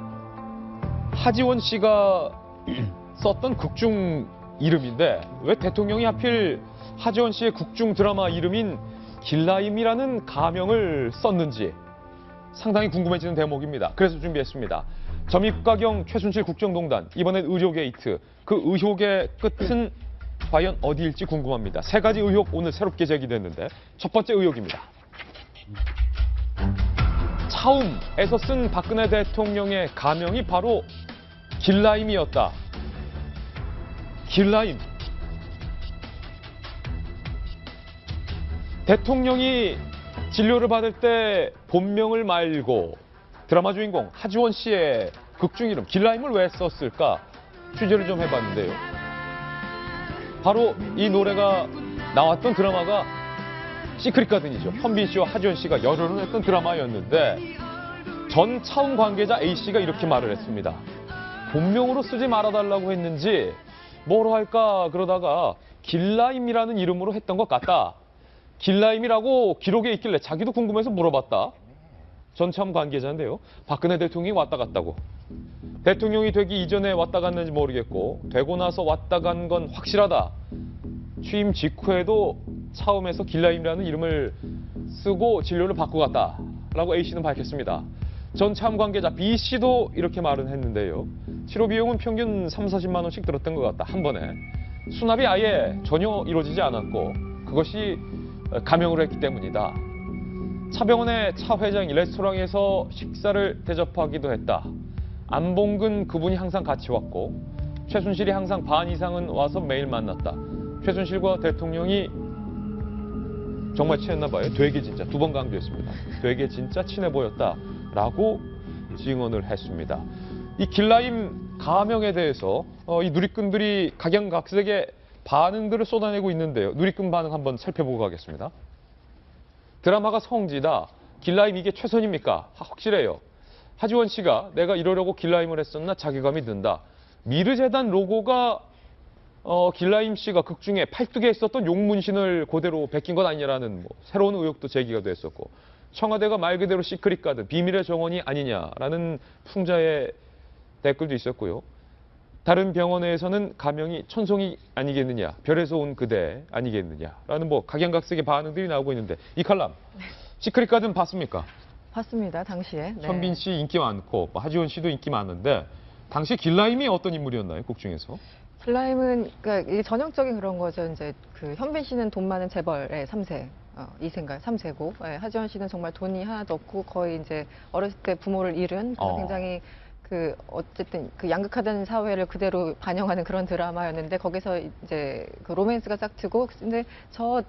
Speaker 1: 하지원 씨가 썼던 극중 이름인데 왜 대통령이 하필 하지원 씨의 극중 드라마 이름인 길라임이라는 가명을 썼는지 상당히 궁금해지는 대목입니다. 그래서 준비했습니다. 점입가경 최순실 국정농단, 이번엔 의료 게이트. 그 의혹의 끝은 과연 어디일지 궁금합니다. 세 가지 의혹 오늘 새롭게 제기됐는데 첫 번째 의혹입니다. 차움에서 쓴 박근혜 대통령의 가명이 바로 길라임이었다. 길라임. 대통령이 진료를 받을 때 본명을 말고 드라마 주인공 하지원 씨의 극중 이름 길라임을 왜 썼을까 취재를 좀 해봤는데요. 바로 이 노래가 나왔던 드라마가 시크릿 가든이죠. 현빈 씨와 하지원 씨가 열연을 했던 드라마였는데 전 차움 관계자 A 씨가 이렇게 말을 했습니다. 본명으로 쓰지 말아달라고 했는지 뭐로 할까 그러다가 길라임이라는 이름으로 했던 것 같다. 길라임이라고 기록에 있길래 자기도 궁금해서 물어봤다. 전 차움 관계자인데요. 박근혜 대통령이 왔다 갔다고 대통령이 되기 이전에 왔다 갔는지 모르겠고 되고 나서 왔다 간 건 확실하다. 취임 직후에도 차움에서 길라임이라는 이름을 쓰고 진료를 받고 갔다라고 A씨는 밝혔습니다. 전 차움 관계자 B씨도 이렇게 말은 했는데요. 치료 비용은 평균 3, 40만 원씩 들었던 것 같다. 한 번에. 수납이 아예 전혀 이루어지지 않았고 그것이 감형을 했기 때문이다. 차병원의 차 회장이 레스토랑에서 식사를 대접하기도 했다. 안봉근 그분이 항상 같이 왔고 최순실이 항상 반 이상은 와서 매일 만났다. 최순실과 대통령이 정말 친했나 봐요. 되게 진짜 두 번 강조했습니다. 되게 진짜 친해 보였다라고 증언을 했습니다. 이 길라임 가명에 대해서 이 누리꾼들이 각양각색의 반응들을 쏟아내고 있는데요. 누리꾼 반응 한번 살펴보고 가겠습니다. 드라마가 성지다. 길라임 이게 최선입니까? 확실해요. 하지원 씨가 내가 이러려고 길라임을 했었나 자괴감이 든다. 미르재단 로고가 길라임 씨가 극 중에 팔뚝에 있었던 용문신을 그대로 베낀 것 아니냐라는 새로운 의혹도 제기가 됐었고 청와대가 말 그대로 시크릿 가든 비밀의 정원이 아니냐라는 풍자의 댓글도 있었고요. 다른 병원에서는 가명이 천송이 아니겠느냐, 별에서 온 그대 아니겠느냐라는 각양각색의 반응들이 나오고 있는데 이 칼럼 시크릿 가든 봤습니까?
Speaker 6: 봤습니다. 당시에. 네.
Speaker 1: 현빈 씨 인기 많고 하지원 씨도 인기 많은데 당시 길라임이 어떤 인물이었나요? 곡 중에서?
Speaker 6: 길라임은 그러니까 이게 전형적인 그런 거죠. 이제 그 현빈 씨는 돈 많은 재벌의 3세. 2세인가요? 3세고 하지원 씨는 정말 돈이 하나도 없고 거의 이제 어렸을 때 부모를 잃은 굉장히 그 어쨌든 그 양극화된 사회를 그대로 반영하는 그런 드라마였는데 거기서 이제 그 로맨스가 짝트고 근데 저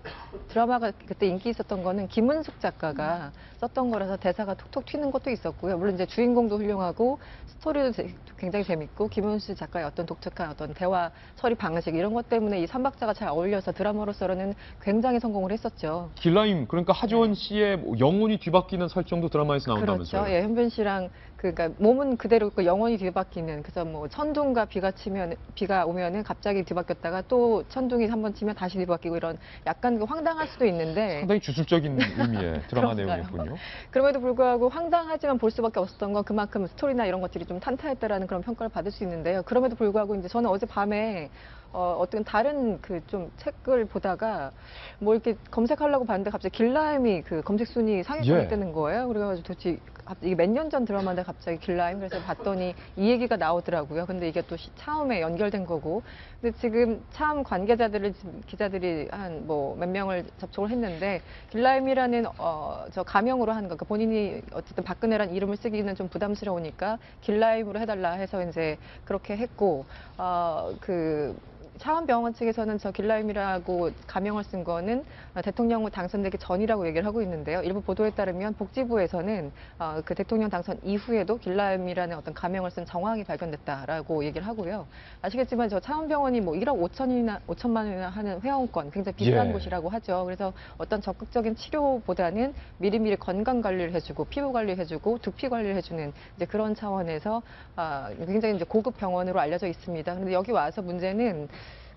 Speaker 6: 드라마가 그때 인기 있었던 거는 김은숙 작가가 썼던 거라서 대사가 톡톡 튀는 것도 있었고요. 물론 이제 주인공도 훌륭하고 스토리도 굉장히 재밌고 김은숙 작가의 어떤 독특한 어떤 대화 처리 방식 이런 것 때문에 이 삼박자가 잘 어울려서 드라마로서는 굉장히 성공을 했었죠.
Speaker 1: 길라임 그러니까 하지원 씨의 영혼이 뒤바뀌는 설정도 드라마에서 나온다면서요?
Speaker 6: 그렇죠. 예, 현빈 씨랑 그러니까 몸은 그대로 있고 영혼이 뒤바뀌는 그래서 뭐 천둥과 비가 오면은 갑자기 뒤바뀌었다가 또 천둥이 한번 치면 다시 뒤바뀌고 이런 약간 황당할 수도 있는데
Speaker 1: 상당히 주술적인 의미의 드라마
Speaker 6: 그런가요?
Speaker 1: 내용이었군요.
Speaker 6: 그럼에도 불구하고 황당하지만 볼 수밖에 없었던 건 그만큼 스토리나 이런 것들이 좀 탄탄했다라는 그런 평가를 받을 수 있는데요. 그럼에도 불구하고 이제 저는 어제 밤에 어떤 다른 그 좀 책을 보다가 뭐 이렇게 검색하려고 봤는데 갑자기 길라임이 그 검색 순위 상위권에 뜨는 거예요. 그래가지고 도대체 이게 몇 년 전 드라마인데 갑자기 길라임 그래서 봤더니 이 얘기가 나오더라고요. 근데 이게 또 차움에 연결된 거고. 근데 지금 차움 관계자들을 기자들이 한 뭐 몇 명을 접촉을 했는데 길라임이라는 저 가명으로 하는 거. 그러니까 본인이 어쨌든 박근혜라는 이름을 쓰기는 좀 부담스러우니까 길라임으로 해달라 해서 이제 그렇게 했고 그 차원병원 측에서는 저 길라임이라고 가명을 쓴 거는 대통령 당선되기 전이라고 얘기를 하고 있는데요. 일부 보도에 따르면 복지부에서는 그 대통령 당선 이후에도 길라임이라는 어떤 가명을 쓴 정황이 발견됐다라고 얘기를 하고요. 아시겠지만 저 차원병원이 뭐 1억 5천만 원이나 하는 회원권 굉장히 비싼 곳이라고 하죠. 그래서 어떤 적극적인 치료보다는 미리미리 건강 관리를 해주고 피부 관리를 해주고 두피 관리를 해주는 이제 그런 차원에서 굉장히 이제 고급 병원으로 알려져 있습니다. 그런데 여기 와서 문제는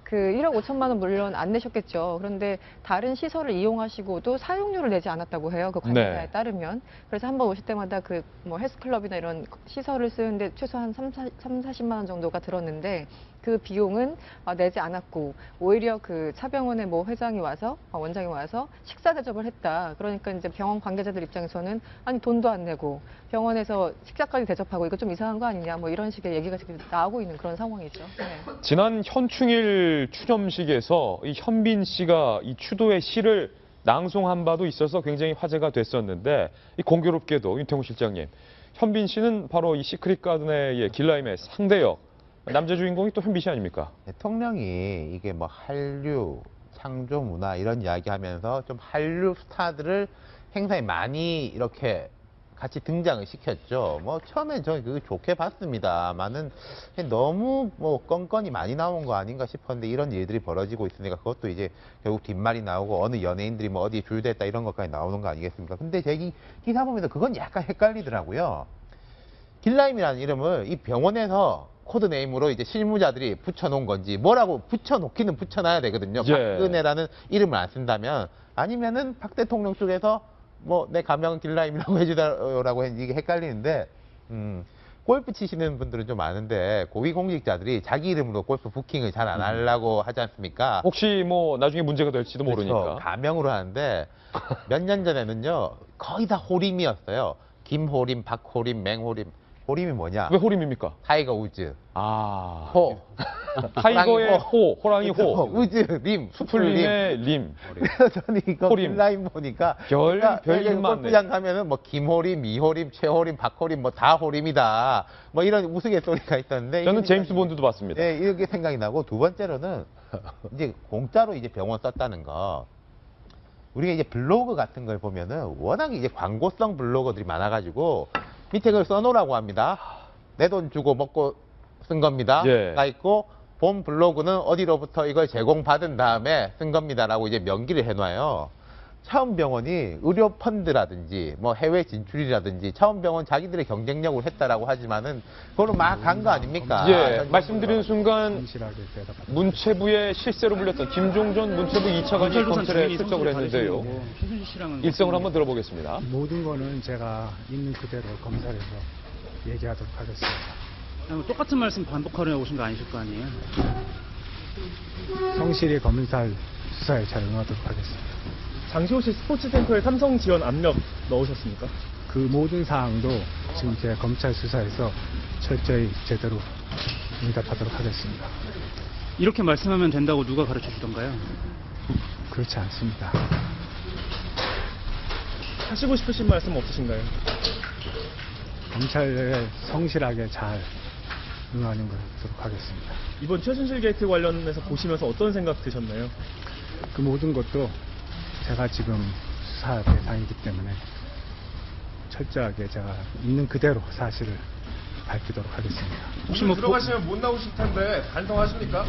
Speaker 6: 그 1억 5천만 원 물론 안 내셨겠죠. 그런데 다른 시설을 이용하시고도 사용료를 내지 않았다고 해요. 그 관계자에 따르면. 그래서 한번 오실 때마다 그 뭐 헬스클럽이나 이런 시설을 쓰는데 최소한 40만 원 정도가 들었는데 그 비용은 내지 않았고 오히려 그 차병원의 뭐 회장이 와서 원장이 와서 식사 대접을 했다. 그러니까 이제 병원 관계자들 입장에서는 아니 돈도 안 내고 병원에서 식사까지 대접하고 이거 좀 이상한 거 아니냐 뭐 이런 식의 얘기가 지금 나오고 있는 그런 상황이죠. 네.
Speaker 1: 지난 현충일 추념식에서 이 현빈 씨가 이 추도의 시를 낭송한 바도 있어서 굉장히 화제가 됐었는데 이 공교롭게도 윤태호 실장님, 현빈 씨는 바로 이 시크릿 가든의 길라임의 상대역 남자 주인공이 또 현빈 씨 아닙니까?
Speaker 4: 대통령이 이게 뭐 한류, 창조 문화 이런 이야기하면서 좀 한류 스타들을 행사에 많이 이렇게 같이 등장을 시켰죠. 뭐 처음엔 저는 그거 좋게 봤습니다만은 너무 뭐 건건이 많이 나온 거 아닌가 싶었는데 이런 일들이 벌어지고 있으니까 그것도 이제 결국 뒷말이 나오고 어느 연예인들이 뭐 어디에 줄댔다 이런 것까지 나오는 거 아니겠습니까? 근데 제 기사 보면서 그건 약간 헷갈리더라고요. 길라임이라는 이름을 이 병원에서 코드네임으로 이제 실무자들이 붙여놓은 건지 뭐라고 붙여놓기는 붙여놔야 되거든요. 박근혜라는 이름을 안 쓴다면 아니면은 박 대통령 쪽에서 뭐 내 가명은 길라임이라고 해주라고 했는데 이게 헷갈리는데 골프 치시는 분들은 좀 아는데 고위공직자들이 자기 이름으로 골프 부킹을 잘 안 하려고 하지 않습니까?
Speaker 1: 혹시 뭐 나중에 문제가 될지도 모르니까.
Speaker 4: 그렇죠. 가명으로 하는데 몇 년 전에는요 거의 다 호림이었어요. 김호림, 박호림, 맹호림. 호림이 뭐냐?
Speaker 1: 왜 호림입니까?
Speaker 4: 타이거 우즈,
Speaker 1: 아.
Speaker 4: 호,
Speaker 1: 타이거의 호, 호랑이
Speaker 4: 그렇죠.
Speaker 1: 호,
Speaker 4: 우즈, 림, 숲풀림.
Speaker 1: 수풀림의 림.
Speaker 4: 그래서 저는 이거
Speaker 1: 호림.
Speaker 4: 온라인 보니까
Speaker 1: 별
Speaker 4: 여기
Speaker 1: 이름 많네.
Speaker 4: 골프장 가면은 뭐 김호림, 이호림, 최호림, 박호림 뭐 다 호림이다. 뭐 이런 우스갯소리가 있었는데
Speaker 1: 저는
Speaker 4: 이게
Speaker 1: 제임스 본드도 봤습니다.
Speaker 4: 네, 이렇게 생각이 나고 두 번째로는 이제 공짜로 이제 병원 썼다는 거. 우리가 이제 블로그 같은 걸 보면은 워낙에 이제 광고성 블로거들이 많아가지고 밑에 그걸 써놓으라고 합니다. 내 돈 주고 먹고 쓴 겁니다.
Speaker 1: 예.
Speaker 4: 가 있고 본 블로그는 어디로부터 이걸 제공받은 다음에 쓴 겁니다라고 이제 명기를 해놔요. 차움병원이 의료 펀드라든지 뭐 해외 진출이라든지 차움병원 자기들의 경쟁력을 했다라고 하지만은 그거는 막 간 거 아닙니까?
Speaker 1: 예, 말씀드리는 순간
Speaker 7: 진실하게 대답하도록
Speaker 1: 문체부의 실세로 불렸던 김종전 문체부 2차관이 검찰에 출석을 했는데요. 일성을 한번 들어보겠습니다.
Speaker 7: 모든 거는 제가 있는 그대로 검찰에서 얘기하도록 하겠습니다.
Speaker 8: 똑같은 말씀 반복하려 오신 거 아니실 거 아니에요?
Speaker 7: 성실히 검찰 수사에 잘 응하도록 하겠습니다.
Speaker 9: 장시호 씨 스포츠센터에 삼성 지원 압력 넣으셨습니까?
Speaker 7: 그 모든 사항도 지금 제 검찰 수사에서 철저히 제대로 응답하도록 하겠습니다.
Speaker 8: 이렇게 말씀하면 된다고 누가 가르쳐 주던가요?
Speaker 7: 그렇지 않습니다.
Speaker 9: 하시고 싶으신 말씀 없으신가요?
Speaker 7: 검찰에 성실하게 잘 응하는 것으로 하겠습니다.
Speaker 9: 이번 최순실 게이트 관련해서 보시면서 어떤 생각 드셨나요?
Speaker 7: 그 모든 것도 제가 지금 수사 대상이기 때문에 철저하게 제가 있는 그대로 사실을 밝히도록 하겠습니다.
Speaker 8: 혹시 뭐
Speaker 9: 들어가시면 못 나오실 텐데 반성하십니까?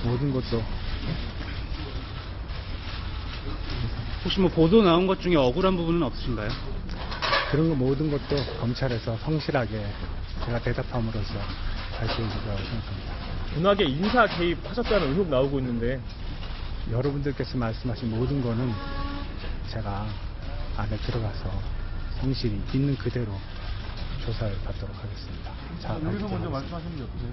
Speaker 7: 모든 것도
Speaker 8: 혹시 뭐 보도 나온 것 중에 억울한 부분은 없으신가요?
Speaker 7: 그런 거 모든 것도 검찰에서 성실하게 제가 대답함으로써 밝혀질 거라고 생각합니다.
Speaker 9: 문학에 인사 개입하셨다는 의혹 나오고 있는데
Speaker 7: 여러분들께서 말씀하신 모든 거는 제가 안에 들어가서 성실히 있는 그대로 조사를 받도록 하겠습니다. 여기서 먼저 말씀하시는 게 어떠세요?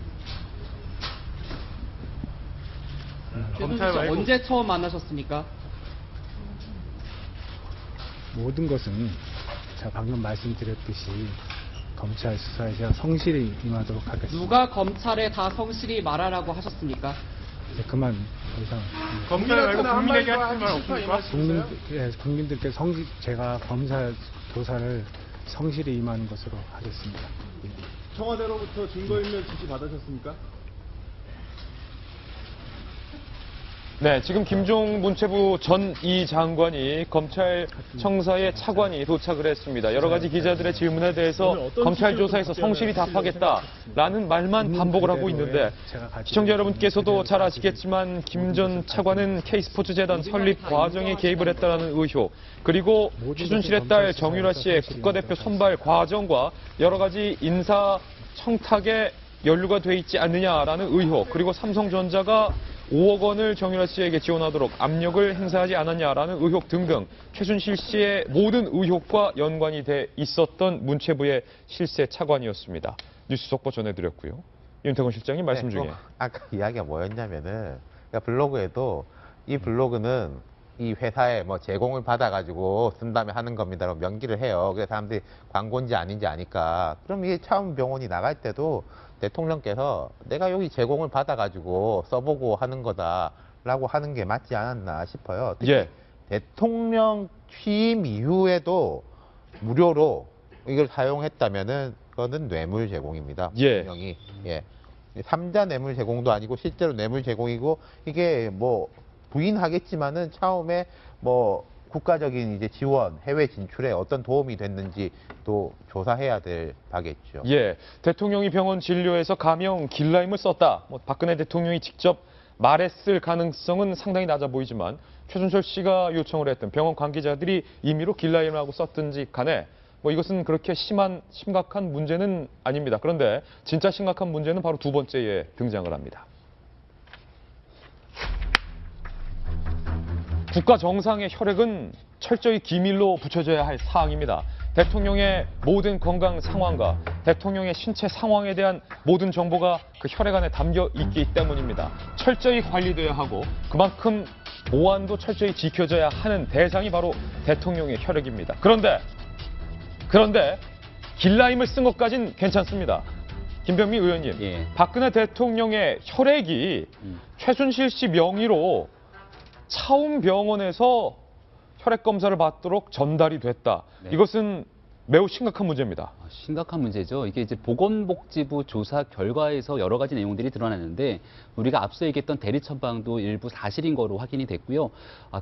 Speaker 8: 검찰 말고 언제 처음 만나셨습니까?
Speaker 7: 모든 것은 제가 방금 말씀드렸듯이 검찰 수사에 제가 성실히 임하도록 하겠습니다.
Speaker 10: 누가 검찰에 다 성실히 말하라고 하셨습니까?
Speaker 7: 이제 그만 더 이상
Speaker 9: 검찰 말고 국민에게 하실 말 없습니까?
Speaker 7: 국민들께 제가 검사 조사를 성실히 임하는 것으로 하겠습니다.
Speaker 9: 청와대로부터 증거인멸 지시 받으셨습니까?
Speaker 1: 네, 지금 김종 문체부 전 이 장관이 검찰 청사의 차관이 도착을 했습니다. 여러 가지 기자들의 질문에 대해서 검찰 조사에서 성실히 답하겠다라는 말만 반복을 하고 있는데 시청자 여러분께서도 잘 아시겠지만 김 전 차관은 K스포츠재단 설립 과정에 개입을 했다는 의혹, 그리고 최순실의 딸 정유라 씨의 국가대표 선발 과정과 여러 가지 인사 청탁에 연루가 돼 있지 않느냐라는 의혹, 그리고 삼성전자가 5억 원을 정유라 씨에게 지원하도록 압력을 행사하지 않았냐라는 의혹 등등 최순실 씨의 모든 의혹과 연관이 돼 있었던 문체부의 실세 차관이었습니다. 뉴스 속보 전해드렸고요. 윤태곤 실장님 말씀 중에.
Speaker 4: 아까 이야기가 뭐였냐면은 그러니까 블로그에도 이 블로그는 이 회사에 뭐 제공을 받아가지고 쓴 다음에 하는 겁니다라고 명기를 해요. 그래서 사람들이 광고인지 아닌지 아니까. 그럼 이게 차움병원이 나갈 때도 대통령께서 내가 여기 제공을 받아가지고 써보고 하는 거다라고 하는 게 맞지 않았나 싶어요. 특히
Speaker 1: 예.
Speaker 4: 대통령 취임 이후에도 무료로 이걸 사용했다면은 그거는 뇌물 제공입니다.
Speaker 1: 예.
Speaker 4: 분명히. 예. 3자 뇌물 제공도 아니고 실제로 뇌물 제공이고 이게 뭐 부인하겠지만은 처음에 뭐 국가적인 이제 지원, 해외 진출에 어떤 도움이 됐는지도 조사해야 될 바겠죠.
Speaker 1: 예, 대통령이 병원 진료에서 가명 길라임을 썼다. 뭐 박근혜 대통령이 직접 말했을 가능성은 상당히 낮아 보이지만 최순실 씨가 요청을 했던 병원 관계자들이 임의로 길라임이라고 썼든지 간에 뭐 이것은 그렇게 심각한 문제는 아닙니다. 그런데 진짜 심각한 문제는 바로 두 번째에 등장을 합니다. 국가 정상의 혈액은 철저히 기밀로 붙여져야 할 사항입니다. 대통령의 모든 건강 상황과 대통령의 신체 상황에 대한 모든 정보가 그 혈액 안에 담겨 있기 때문입니다. 철저히 관리돼야 하고 그만큼 보안도 철저히 지켜져야 하는 대상이 바로 대통령의 혈액입니다. 그런데 길라임을 쓴 것까진 괜찮습니다. 김병민 의원님,
Speaker 3: 예.
Speaker 1: 박근혜 대통령의 혈액이 최순실 씨 명의로 차움병원에서 혈액 검사를 받도록 전달이 됐다.
Speaker 3: 네.
Speaker 1: 이것은 매우 심각한 문제입니다.
Speaker 3: 심각한 문제죠. 이게 이제 보건복지부 조사 결과에서 여러 가지 내용들이 드러났는데 우리가 앞서 얘기했던 대리 처방도 일부 사실인 거로 확인이 됐고요.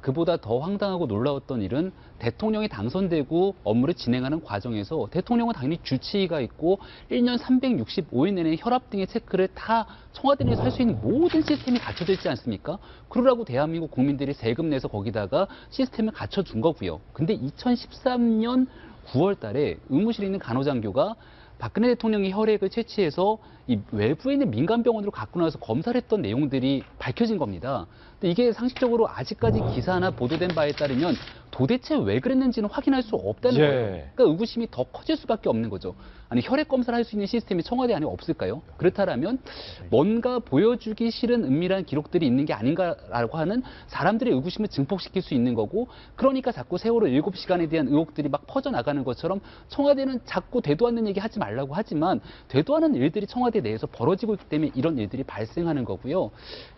Speaker 3: 그보다 더 황당하고 놀라웠던 일은 대통령이 당선되고 업무를 진행하는 과정에서 대통령은 당연히 주치의가 있고 1년 365일 내내 혈압 등의 체크를 다 청와대 내에서 할 수 있는 모든 시스템이 갖춰져 있지 않습니까? 그러라고 대한민국 국민들이 세금 내서 거기다가 시스템을 갖춰준 거고요. 근데 2013년 9월 달에 의무실에 있는 간호장교가 박근혜 대통령의 혈액을 채취해서 이 외부에 있는 민간병원으로 갖고 나와서 검사를 했던 내용들이 밝혀진 겁니다. 근데 이게 상식적으로 아직까지 기사나 보도된 바에 따르면 도대체 왜 그랬는지는 확인할 수 없다는
Speaker 1: 예.
Speaker 3: 거예요. 그러니까 의구심이 더 커질 수밖에 없는 거죠. 아니 혈액 검사를 할 수 있는 시스템이 청와대 안에 없을까요? 그렇다면 뭔가 보여주기 싫은 은밀한 기록들이 있는 게 아닌가라고 하는 사람들의 의구심을 증폭시킬 수 있는 거고, 그러니까 자꾸 세월호 7시간에 대한 의혹들이 막 퍼져나가는 것처럼 청와대는 자꾸 되도 않는 얘기 하지 말라고 하지만 되도 않은 일들이 청와대 내에서 벌어지고 있기 때문에 이런 일들이 발생하는 거고요.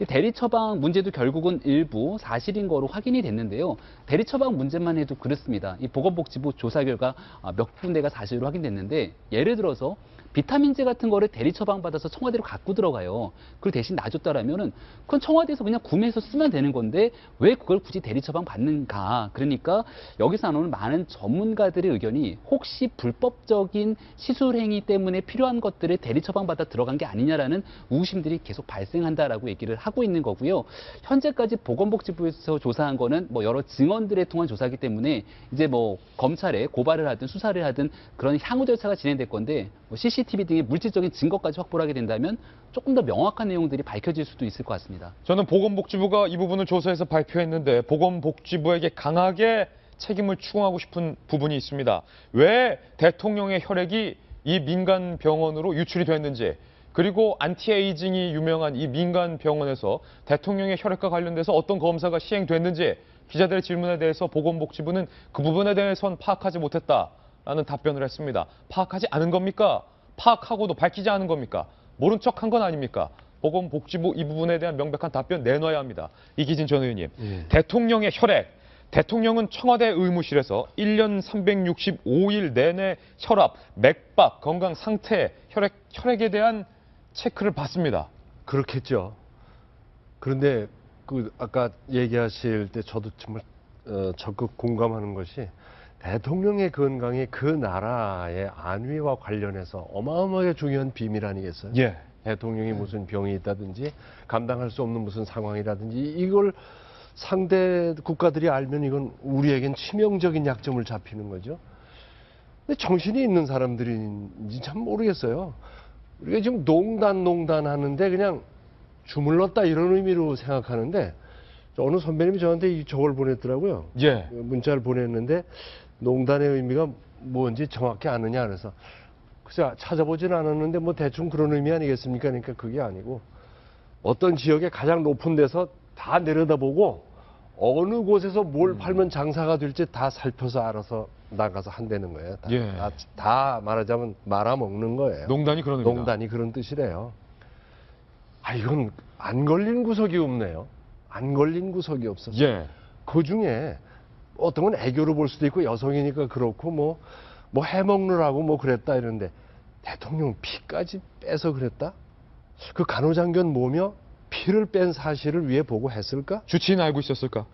Speaker 3: 대리 처방 문제도 결국은 일부 사실인 거로 확인이 됐는데요. 대리 처방 문제만 해도 그렇습니다. 이 보건복지부 조사 결과 몇 군데가 사실로 확인됐는데, 예를 들어서 비타민제 같은 거를 대리 처방받아서 청와대로 갖고 들어가요. 그걸 대신 놔줬다라면은 그건 청와대에서 그냥 구매해서 쓰면 되는 건데 왜 그걸 굳이 대리 처방 받는가? 그러니까 여기서 나오는 많은 전문가들의 의견이 혹시 불법적인 시술 행위 때문에 필요한 것들을 대리 처방받아 들어간 게 아니냐라는 의구심들이 계속 발생한다라고 얘기를 하고 있는 거고요. 현재까지 보건복지부에서 조사한 거는 뭐 여러 증언들에 통한 조사이기 때문에 이제 뭐 검찰에 고발을 하든 수사를 하든 그런 향후 절차가 진행될 건데, 뭐 CCTV 등의 물질적인 증거까지 확보를 하게 된다면 조금 더 명확한 내용들이 밝혀질 수도 있을 것 같습니다.
Speaker 1: 저는 보건복지부가 이 부분을 조사해서 발표했는데 보건복지부에게 강하게 책임을 추궁하고 싶은 부분이 있습니다. 왜 대통령의 혈액이 이 민간 병원으로 유출이 됐는지, 그리고 안티에이징이 유명한 이 민간 병원에서 대통령의 혈액과 관련돼서 어떤 검사가 시행됐는지 기자들의 질문에 대해서 보건복지부는 그 부분에 대해서는 파악하지 못했다라는 답변을 했습니다. 파악하지 않은 겁니까? 파악하고도 밝히지 않은 겁니까? 모른 척한 건 아닙니까? 보건복지부 이 부분에 대한 명백한 답변 내놔야 합니다. 이기진 전 의원님, 대통령의 혈액, 대통령은 청와대 의무실에서 1년 365일 내내 혈압, 맥박, 건강 상태, 혈액에 대한 체크를 받습니다.
Speaker 5: 그렇겠죠. 그런데 그 아까 얘기하실 때 저도 정말 적극 공감하는 것이, 대통령의 건강이 그 나라의 안위와 관련해서 어마어마하게 중요한 비밀 아니겠어요?
Speaker 1: 예.
Speaker 5: 대통령이 무슨 병이 있다든지 감당할 수 없는 무슨 상황이라든지 이걸 상대 국가들이 알면 이건 우리에겐 치명적인 약점을 잡히는 거죠. 근데 정신이 있는 사람들인지 참 모르겠어요. 우리가 지금 농단 하는데 그냥 주물렀다 이런 의미로 생각하는데, 어느 선배님이 저한테 저걸 보냈더라고요.
Speaker 1: 예.
Speaker 5: 문자를 보냈는데 농단의 의미가 뭔지 정확히 아느냐 그래서 글쎄 찾아보진 않았는데 뭐 대충 그런 의미 아니겠습니까? 그러니까 그게 아니고 어떤 지역의 가장 높은 데서 다 내려다보고 어느 곳에서 뭘 팔면 장사가 될지 다 살펴서 알아서 나가서 한다는 거예요. 다 말하자면 말아먹는 거예요.
Speaker 1: 농단이 그런 의미다.
Speaker 5: 농단이 그런 뜻이래요. 이건 안 걸린 구석이 없네요. 안 걸린 구석이 없어서.
Speaker 1: 예.
Speaker 5: 그 중에 어떤 건 애교로 볼 수도 있고 여성이니까 그렇고 뭐 해먹느라고 뭐 그랬다 이런데, 대통령 피까지 빼서 그랬다? 그 간호장교는 뭐며 피를 뺀 사실을 위해 보고했을까?
Speaker 1: 주치의는 알고 있었을까?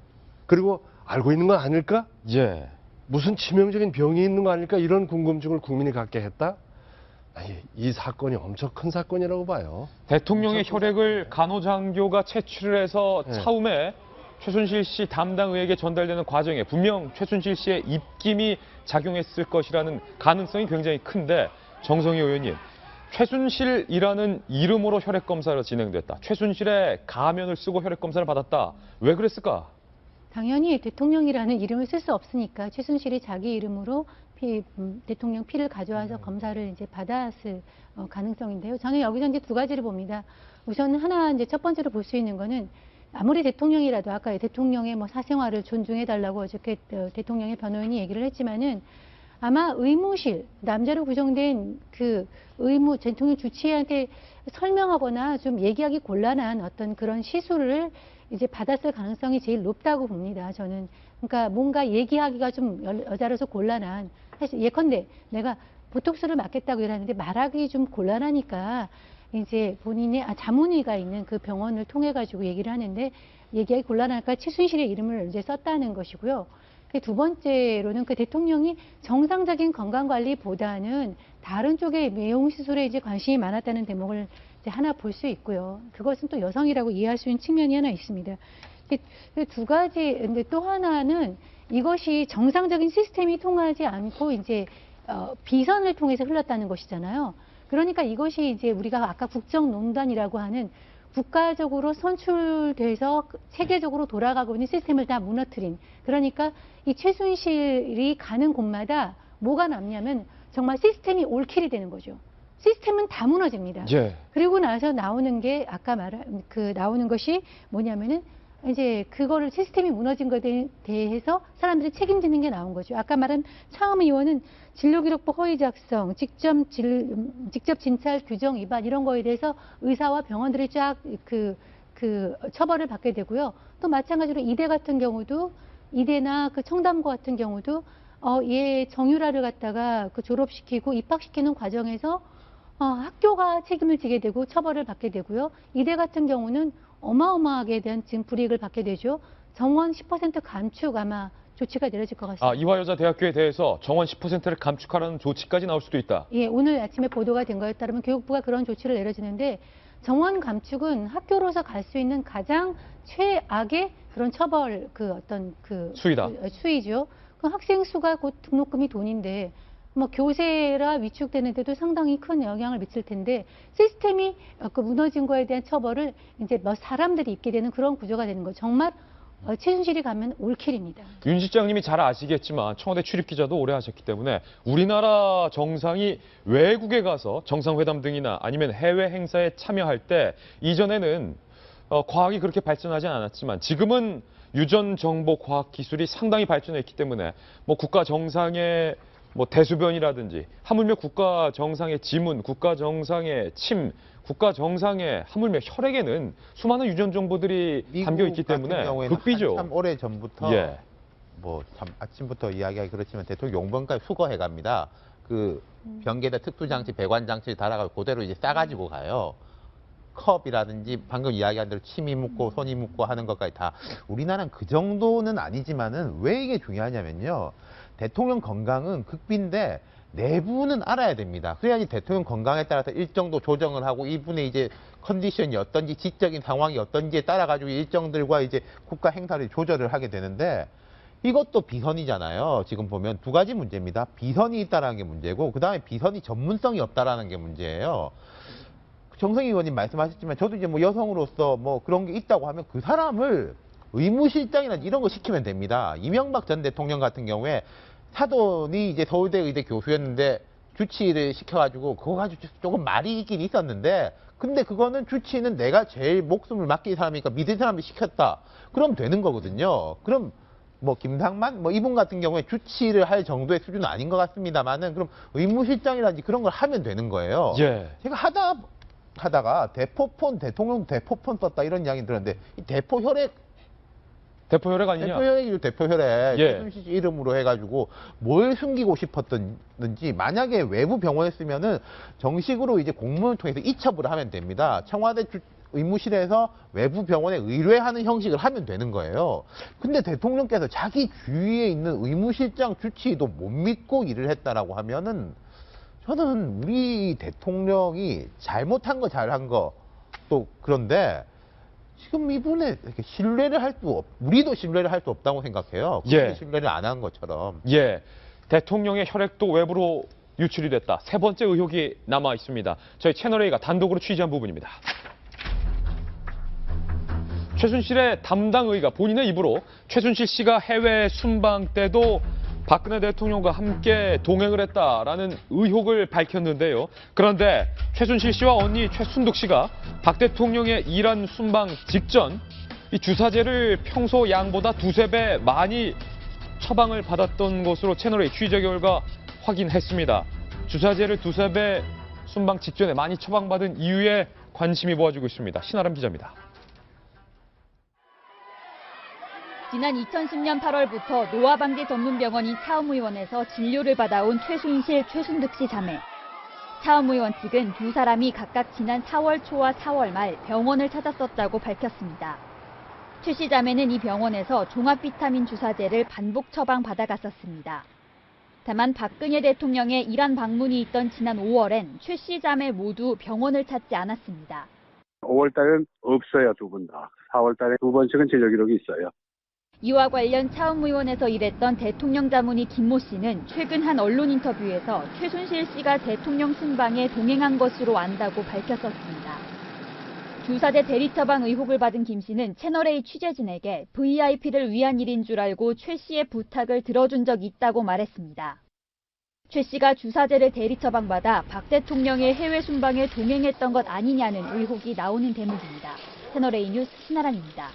Speaker 5: 그리고 알고 있는 건 아닐까?
Speaker 1: 예.
Speaker 5: 무슨 치명적인 병이 있는 거 아닐까? 이런 궁금증을 국민이 갖게 했다? 이 사건이 엄청 큰 사건이라고 봐요.
Speaker 1: 대통령의 혈액을 간호장교가 채취를 해서
Speaker 5: 네.
Speaker 1: 차움에 최순실 씨 담당 의에게 전달되는 과정에 분명 최순실 씨의 입김이 작용했을 것이라는 가능성이 굉장히 큰데, 정성희 의원님, 최순실이라는 이름으로 혈액 검사가 진행됐다. 최순실의 가면을 쓰고 혈액 검사를 받았다. 왜 그랬을까?
Speaker 2: 당연히 대통령이라는 이름을 쓸 수 없으니까 최순실이 자기 이름으로 대통령 피를 가져와서 검사를 이제 받았을 가능성인데요. 저는 여기서 이제 두 가지를 봅니다. 우선 하나 이제 첫 번째로 볼 수 있는 거는 아무리 대통령이라도 아까 대통령의 뭐 사생활을 존중해 달라고 어저께 대통령의 변호인이 얘기를 했지만은 아마 의무실, 남자로 구성된 그 대통령 주치의한테 설명하거나 좀 얘기하기 곤란한 어떤 그런 시술을 이제 받았을 가능성이 제일 높다고 봅니다. 저는. 그러니까 뭔가 얘기하기가 좀 여자로서 곤란한, 사실 예컨대 내가 보톡스를 맞겠다고 이러는데 말하기 좀 곤란하니까 이제 본인의 자문의가 있는 그 병원을 통해 가지고 얘기를 하는데 얘기하기 곤란하니까 최순실의 이름을 이제 썼다는 것이고요. 두 번째로는 그 대통령이 정상적인 건강관리보다는 다른 쪽의 미용시술에 이제 관심이 많았다는 대목을 이제 하나 볼 수 있고요. 그것은 또 여성이라고 이해할 수 있는 측면이 하나 있습니다. 두 가지, 근데 또 하나는 이것이 정상적인 시스템이 통하지 않고 이제 비선을 통해서 흘렀다는 것이잖아요. 그러니까 이것이 이제 우리가 아까 국정농단이라고 하는 국가적으로 선출돼서 체계적으로 돌아가고 있는 시스템을 다 무너뜨린, 그러니까 이 최순실이 가는 곳마다 뭐가 남냐면 정말 시스템이 올킬이 되는 거죠. 시스템은 다 무너집니다.
Speaker 1: 예.
Speaker 2: 그리고 나서 나오는 게 아까 말한 나오는 것이 뭐냐면은 이제 그거를 시스템이 무너진 것에 대해서 사람들이 책임지는 게 나온 거죠. 아까 말한 차움 의원은 진료기록부 허위 작성, 직접 진찰 규정 위반 이런 거에 대해서 의사와 병원들이 쫙 처벌을 받게 되고요. 또 마찬가지로 이대 같은 경우도, 이대나 그 청담고 같은 경우도 얘 정유라를 갖다가 졸업시키고 입학시키는 과정에서 학교가 책임을 지게 되고 처벌을 받게 되고요. 이대 같은 경우는 어마어마하게 대한 지금 불이익을 받게 되죠. 정원 10% 감축 아마 조치가 내려질 것 같습니다.
Speaker 1: 이화여자대학교에 대해서 정원 10%를 감축하라는 조치까지 나올 수도 있다.
Speaker 2: 예, 오늘 아침에 보도가 된 거에 따르면 교육부가 그런 조치를 내려지는데 정원 감축은 학교로서 갈 수 있는 가장 최악의 그런 처벌
Speaker 1: 수위다.
Speaker 2: 수위죠. 그 학생 수가 곧 등록금이 돈인데 뭐 교세라 위축되는데도 상당히 큰 영향을 미칠 텐데 시스템이 무너진 거에 대한 처벌을 이제 사람들이 입게 되는 그런 구조가 되는 거죠. 정말 최순실이 가면 올킬입니다.
Speaker 1: 윤 실장님이 잘 아시겠지만 청와대 출입기자도 오래 하셨기 때문에 우리나라 정상이 외국에 가서 정상회담 등이나 아니면 해외 행사에 참여할 때 이전에는 과학이 그렇게 발전하지 않았지만 지금은 유전 정보 과학 기술이 상당히 발전했기 때문에 뭐 국가 정상의 대수변이라든지 하물며 국가 정상의 지문, 국가 정상의 침, 국가 정상의 하물며 혈액에는 수많은 유전 정보들이 담겨 있기 때문에 극비죠.
Speaker 4: 참 오래 전부터
Speaker 1: 예.
Speaker 4: 참 아침부터 이야기하기 그렇지만 대통령 용번까지 수거해 갑니다. 그 변기에다 특수장치, 배관장치를 달아가지고 그대로 이제 싸가지고 가요. 컵이라든지 방금 이야기한 대로 침이 묻고 손이 묻고 하는 것까지 다. 우리나라는 그 정도는 아니지만은 왜 이게 중요하냐면요. 대통령 건강은 극비인데 내부는 알아야 됩니다. 그래야지 대통령 건강에 따라서 일정도 조정을 하고 이분의 이제 컨디션이 어떤지 지적인 상황이 어떤지에 따라 가지고 일정들과 이제 국가 행사를 조절을 하게 되는데 이것도 비선이잖아요. 지금 보면 두 가지 문제입니다. 비선이 있다라는 게 문제고 그다음에 비선이 전문성이 없다라는 게 문제예요. 정성희 의원님 말씀하셨지만 저도 이제 여성으로서 그런 게 있다고 하면 그 사람을 의무실장이나 이런 거 시키면 됩니다. 이명박 전 대통령 같은 경우에 사돈이 이제 서울대 의대 교수였는데 주치의를 시켜가지고 그거 가지고 조금 말이 있긴 있었는데 근데 그거는 주치의는 내가 제일 목숨을 맡긴 사람이니까 믿을 사람이 시켰다. 그럼 되는 거거든요. 그럼 김상만 이분 같은 경우에 주치의를 할 정도의 수준은 아닌 것 같습니다만은 그럼 의무실장이라든지 그런 걸 하면 되는 거예요.
Speaker 1: 예.
Speaker 4: 제가 하다가 대통령 대포폰 썼다 이런 이야기 들었는데 이 대포혈액
Speaker 1: 아니냐?
Speaker 4: 대표혈액이죠, 대표혈액.
Speaker 1: 예.
Speaker 4: 최순실 이름으로 해가지고 뭘 숨기고 싶었던지 만약에 외부 병원에 쓰면은 정식으로 이제 공문을 통해서 이첩을 하면 됩니다. 청와대 의무실에서 외부 병원에 의뢰하는 형식을 하면 되는 거예요. 근데 대통령께서 자기 주위에 있는 의무실장 주치의도 못 믿고 일을 했다라고 하면은 저는 우리 대통령이 잘못한 거 잘한 거 또 그런데 지금 이분의 이렇게 우리도 신뢰를 할 수 없다고 생각해요.
Speaker 1: 예.
Speaker 4: 신뢰를 안 한 것처럼.
Speaker 1: 예. 대통령의 혈액도 외부로 유출이 됐다. 세 번째 의혹이 남아 있습니다. 저희 채널A가 단독으로 취재한 부분입니다. 최순실의 담당 의가 본인의 입으로 최순실 씨가 해외 순방 때도 박근혜 대통령과 함께 동행을 했다라는 의혹을 밝혔는데요. 그런데 최순실 씨와 언니 최순득 씨가 박 대통령의 이란 순방 직전 이 주사제를 평소 양보다 두세 배 많이 처방을 받았던 것으로 채널A 취재 결과 확인했습니다. 주사제를 두세 배 순방 직전에 많이 처방받은 이유에 관심이 모아지고 있습니다. 신아람 기자입니다.
Speaker 11: 지난 2010년 8월부터 노화방지 전문병원인 차움의원에서 진료를 받아온 최순실, 최순득 씨 자매. 차움의원 측은 두 사람이 각각 지난 4월 초와 4월 말 병원을 찾았었다고 밝혔습니다. 최 씨 자매는 이 병원에서 종합비타민 주사제를 반복 처방받아갔었습니다. 다만 박근혜 대통령의 이란 방문이 있던 지난 5월엔 최 씨 자매 모두 병원을 찾지 않았습니다.
Speaker 12: 5월 달엔 없어요, 두 분 다. 4월 달에 두 번씩은 진료 기록이 있어요.
Speaker 11: 이와 관련 차움의원에서 일했던 대통령 자문의 김모 씨는 최근 한 언론 인터뷰에서 최순실 씨가 대통령 순방에 동행한 것으로 안다고 밝혔었습니다. 주사제 대리 처방 의혹을 받은 김 씨는 채널A 취재진에게 VIP를 위한 일인 줄 알고 최 씨의 부탁을 들어준 적 있다고 말했습니다. 최 씨가 주사제를 대리 처방받아 박 대통령의 해외 순방에 동행했던 것 아니냐는 의혹이 나오는 대목입니다. 채널A 뉴스 신아람입니다.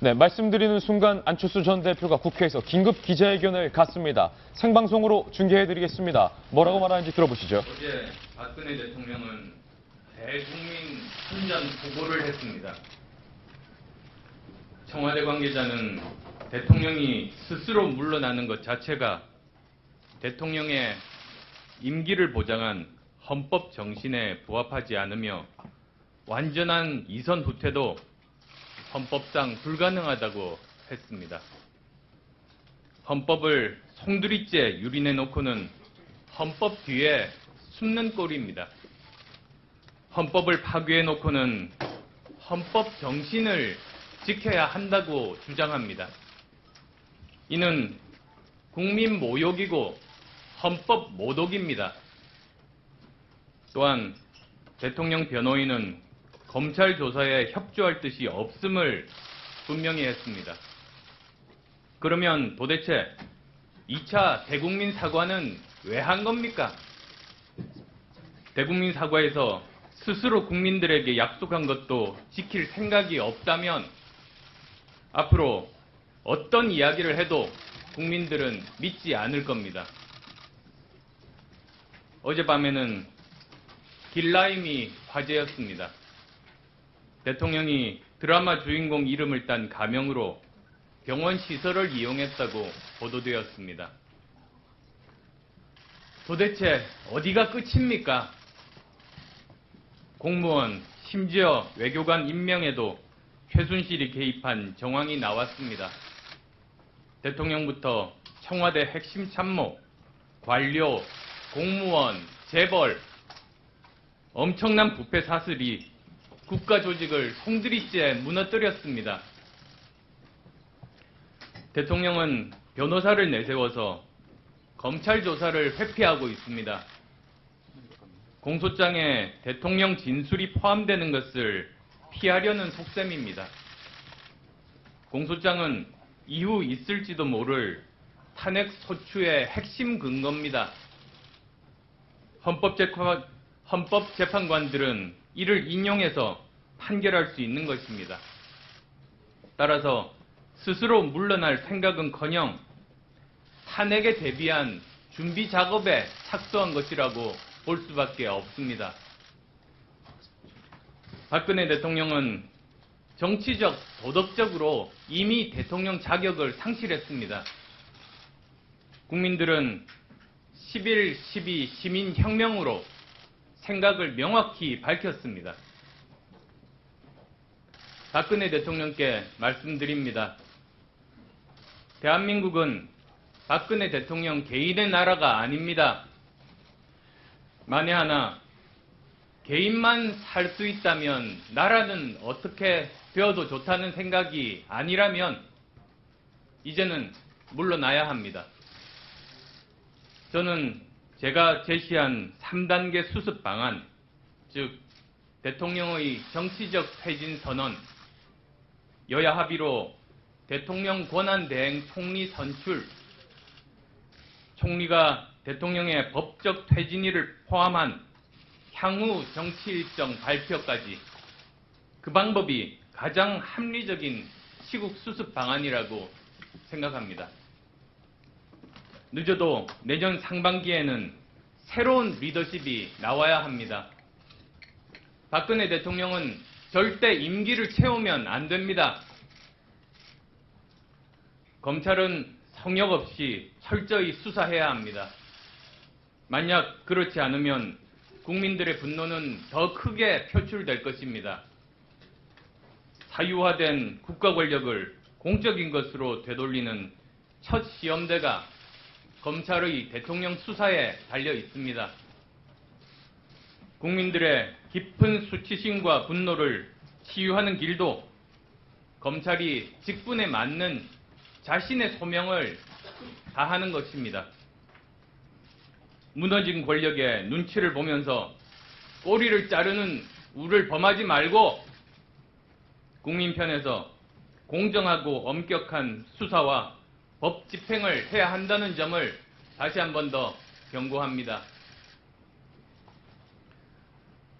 Speaker 1: 네, 말씀드리는 순간 안철수 전 대표가 국회에서 긴급 기자회견을 갖습니다. 생방송으로 중계해드리겠습니다. 뭐라고 말하는지 들어보시죠.
Speaker 13: 어제 박근혜 대통령은 대국민 훈전 보고를 했습니다. 청와대 관계자는 대통령이 스스로 물러나는 것 자체가 대통령의 임기를 보장한 헌법 정신에 부합하지 않으며 완전한 이선 후퇴도 헌법상 불가능하다고 했습니다. 헌법을 송두리째 유린해 놓고는 헌법 뒤에 숨는 꼴입니다. 헌법을 파괴해 놓고는 헌법 정신을 지켜야 한다고 주장합니다. 이는 국민 모욕이고 헌법 모독입니다. 또한 대통령 변호인은 검찰 조사에 협조할 뜻이 없음을 분명히 했습니다. 그러면 도대체 2차 대국민 사과는 왜 한 겁니까? 대국민 사과에서 스스로 국민들에게 약속한 것도 지킬 생각이 없다면 앞으로 어떤 이야기를 해도 국민들은 믿지 않을 겁니다. 어젯밤에는 길라임이 화제였습니다. 대통령이 드라마 주인공 이름을 딴 가명으로 병원 시설을 이용했다고 보도되었습니다. 도대체 어디가 끝입니까? 공무원, 심지어 외교관 임명에도 최순실이 개입한 정황이 나왔습니다. 대통령부터 청와대 핵심 참모, 관료, 공무원, 재벌, 엄청난 부패 사슬이 국가 조직을 송두리째 무너뜨렸습니다. 대통령은 변호사를 내세워서 검찰 조사를 회피하고 있습니다. 공소장에 대통령 진술이 포함되는 것을 피하려는 속셈입니다. 공소장은 이후 있을지도 모를 탄핵 소추의 핵심 근거입니다. 헌법재판관들은 이를 인용해서 판결할 수 있는 것입니다. 따라서 스스로 물러날 생각은커녕 탄핵에 대비한 준비 작업에 착수한 것이라고 볼 수밖에 없습니다. 박근혜 대통령은 정치적, 도덕적으로 이미 대통령 자격을 상실했습니다. 국민들은 11.12 시민혁명으로 생각을 명확히 밝혔습니다. 박근혜 대통령께 말씀드립니다. 대한민국은 박근혜 대통령 개인의 나라가 아닙니다. 만에 하나 개인만 살 수 있다면 나라는 어떻게 되어도 좋다는 생각이 아니라면 이제는 물러나야 합니다. 저는 제가 제시한 3단계 수습 방안, 즉 대통령의 정치적 퇴진 선언, 여야 합의로 대통령 권한대행 총리 선출, 총리가 대통령의 법적 퇴진일을 포함한 향후 정치 일정 발표까지 그 방법이 가장 합리적인 시국 수습 방안이라고 생각합니다. 늦어도 내년 상반기에는 새로운 리더십이 나와야 합니다. 박근혜 대통령은 절대 임기를 채우면 안 됩니다. 검찰은 성역 없이 철저히 수사해야 합니다. 만약 그렇지 않으면 국민들의 분노는 더 크게 표출될 것입니다. 사유화된 국가 권력을 공적인 것으로 되돌리는 첫 시험대가 검찰의 대통령 수사에 달려 있습니다. 국민들의 깊은 수치심과 분노를 치유하는 길도 검찰이 직분에 맞는 자신의 소명을 다하는 것입니다. 무너진 권력의 눈치를 보면서 꼬리를 자르는 우를 범하지 말고 국민 편에서 공정하고 엄격한 수사와 법 집행을 해야 한다는 점을 다시 한 번 더 경고합니다.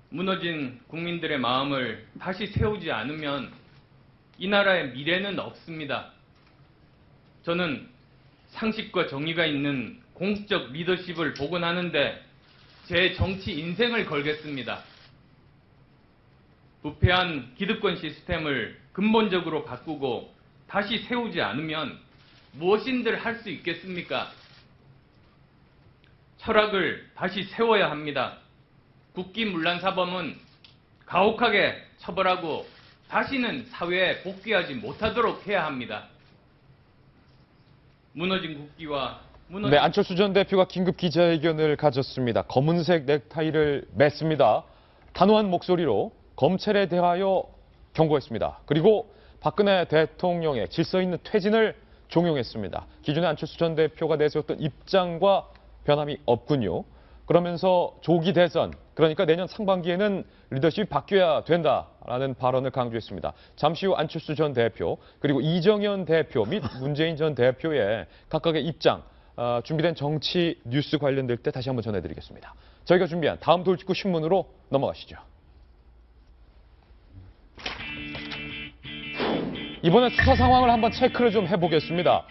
Speaker 13: 무너진 국민들의 마음을 다시 세우지 않으면 이 나라의 미래는 없습니다. 저는 상식과 정의가 있는 공적 리더십을 복원하는데 제 정치 인생을 걸겠습니다. 부패한 기득권 시스템을 근본적으로 바꾸고 다시 세우지 않으면 무엇인들 할 수 있겠습니까? 철학을 다시 세워야 합니다. 국기문란 사범은 가혹하게 처벌하고 다시는 사회에 복귀하지 못하도록 해야 합니다. 무너진 국기와
Speaker 1: 네, 안철수 전 대표가 긴급 기자회견을 가졌습니다. 검은색 넥타이를 맸습니다. 단호한 목소리로 검찰에 대하여 경고했습니다. 그리고 박근혜 대통령의 질서 있는 퇴진을 종용했습니다. 기존에 안철수 전 대표가 내세웠던 입장과 변함이 없군요. 그러면서 조기 대선, 그러니까 내년 상반기에는 리더십이 바뀌어야 된다라는 발언을 강조했습니다. 잠시 후 안철수 전 대표, 그리고 이정현 대표 및 문재인 전 대표의 각각의 입장, 준비된 정치 뉴스 관련될 때 다시 한번 전해드리겠습니다. 저희가 준비한 다음 돌직구 신문으로 넘어가시죠. 이번에 수사 상황을 한번 체크를 좀 해보겠습니다.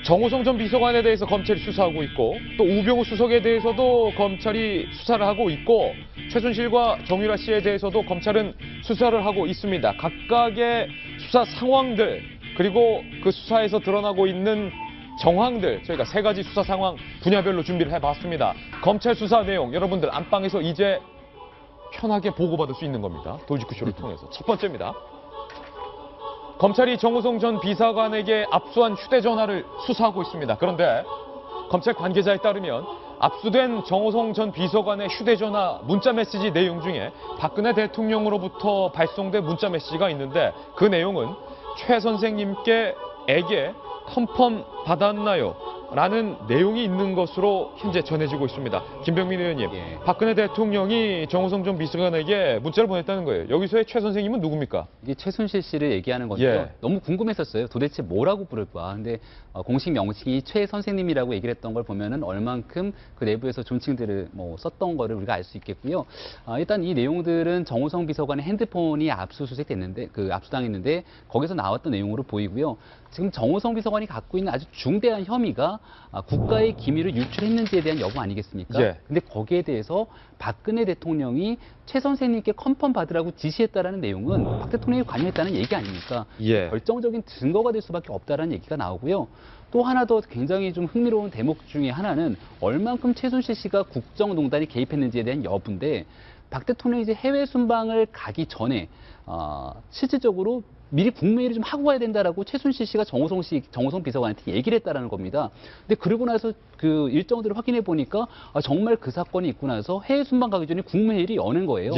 Speaker 1: 정호성 전 비서관에 대해서 검찰이 수사하고 있고, 또 우병우 수석에 대해서도 검찰이 수사를 하고 있고, 최순실과 정유라 씨에 대해서도 검찰은 수사를 하고 있습니다. 각각의 수사 상황들, 그리고 그 수사에서 드러나고 있는 정황들, 저희가 세 가지 수사 상황 분야별로 준비를 해봤습니다. 검찰 수사 내용, 여러분들 안방에서 이제 편하게 보고받을 수 있는 겁니다. 돌직구쇼를 통해서. 첫 번째입니다. 검찰이 정호성 전 비서관에게 압수한 휴대전화를 수사하고 있습니다. 그런데 검찰 관계자에 따르면 압수된 정호성 전 비서관의 휴대전화 문자메시지 내용 중에 박근혜 대통령으로부터 발송된 문자메시지가 있는데, 그 내용은 최 선생님께에게 컨펌 받았나요? 라는 내용이 있는 것으로 현재 전해지고 있습니다. 김병민 의원님, 박근혜 대통령이 정호성 전 비서관에게 문자를 보냈다는 거예요. 여기서의 최 선생님은 누굽니까?
Speaker 3: 이게 최순실 씨를 얘기하는 건데요. 너무 궁금했었어요. 도대체 뭐라고 부를까? 근데 공식 명칭이 최 선생님이라고 얘기를 했던 걸 보면은 얼만큼 그 내부에서 존칭들을 썼던 거를 우리가 알 수 있겠고요. 일단 이 내용들은 정호성 비서관의 핸드폰이 압수수색됐는데, 압수당했는데 거기서 나왔던 내용으로 보이고요. 지금 정호성 비서관이 갖고 있는 아주 중대한 혐의가 국가의 기밀을 유출했는지에 대한 여부 아니겠습니까? 근데 거기에 대해서 박근혜 대통령이 최 선생님께 컨펌 받으라고 지시했다라는 내용은 박 대통령이 관여했다는 얘기 아닙니까? 결정적인 증거가 될 수밖에 없다라는 얘기가 나오고요. 또 하나 더 굉장히 좀 흥미로운 대목 중에 하나는 얼만큼 최순실 씨가 국정농단이 개입했는지에 대한 여부인데, 박 대통령이 이제 해외 순방을 가기 전에 실질적으로 미리 국무회의를 좀 하고 가야 된다라고 최순실 씨가 정호성 비서관한테 얘기를 했다라는 겁니다. 근데 그러고 나서 그 일정들을 확인해 보니까 정말 그 사건이 있고 나서 해외 순방 가기 전에 국무회의를 여는 거예요.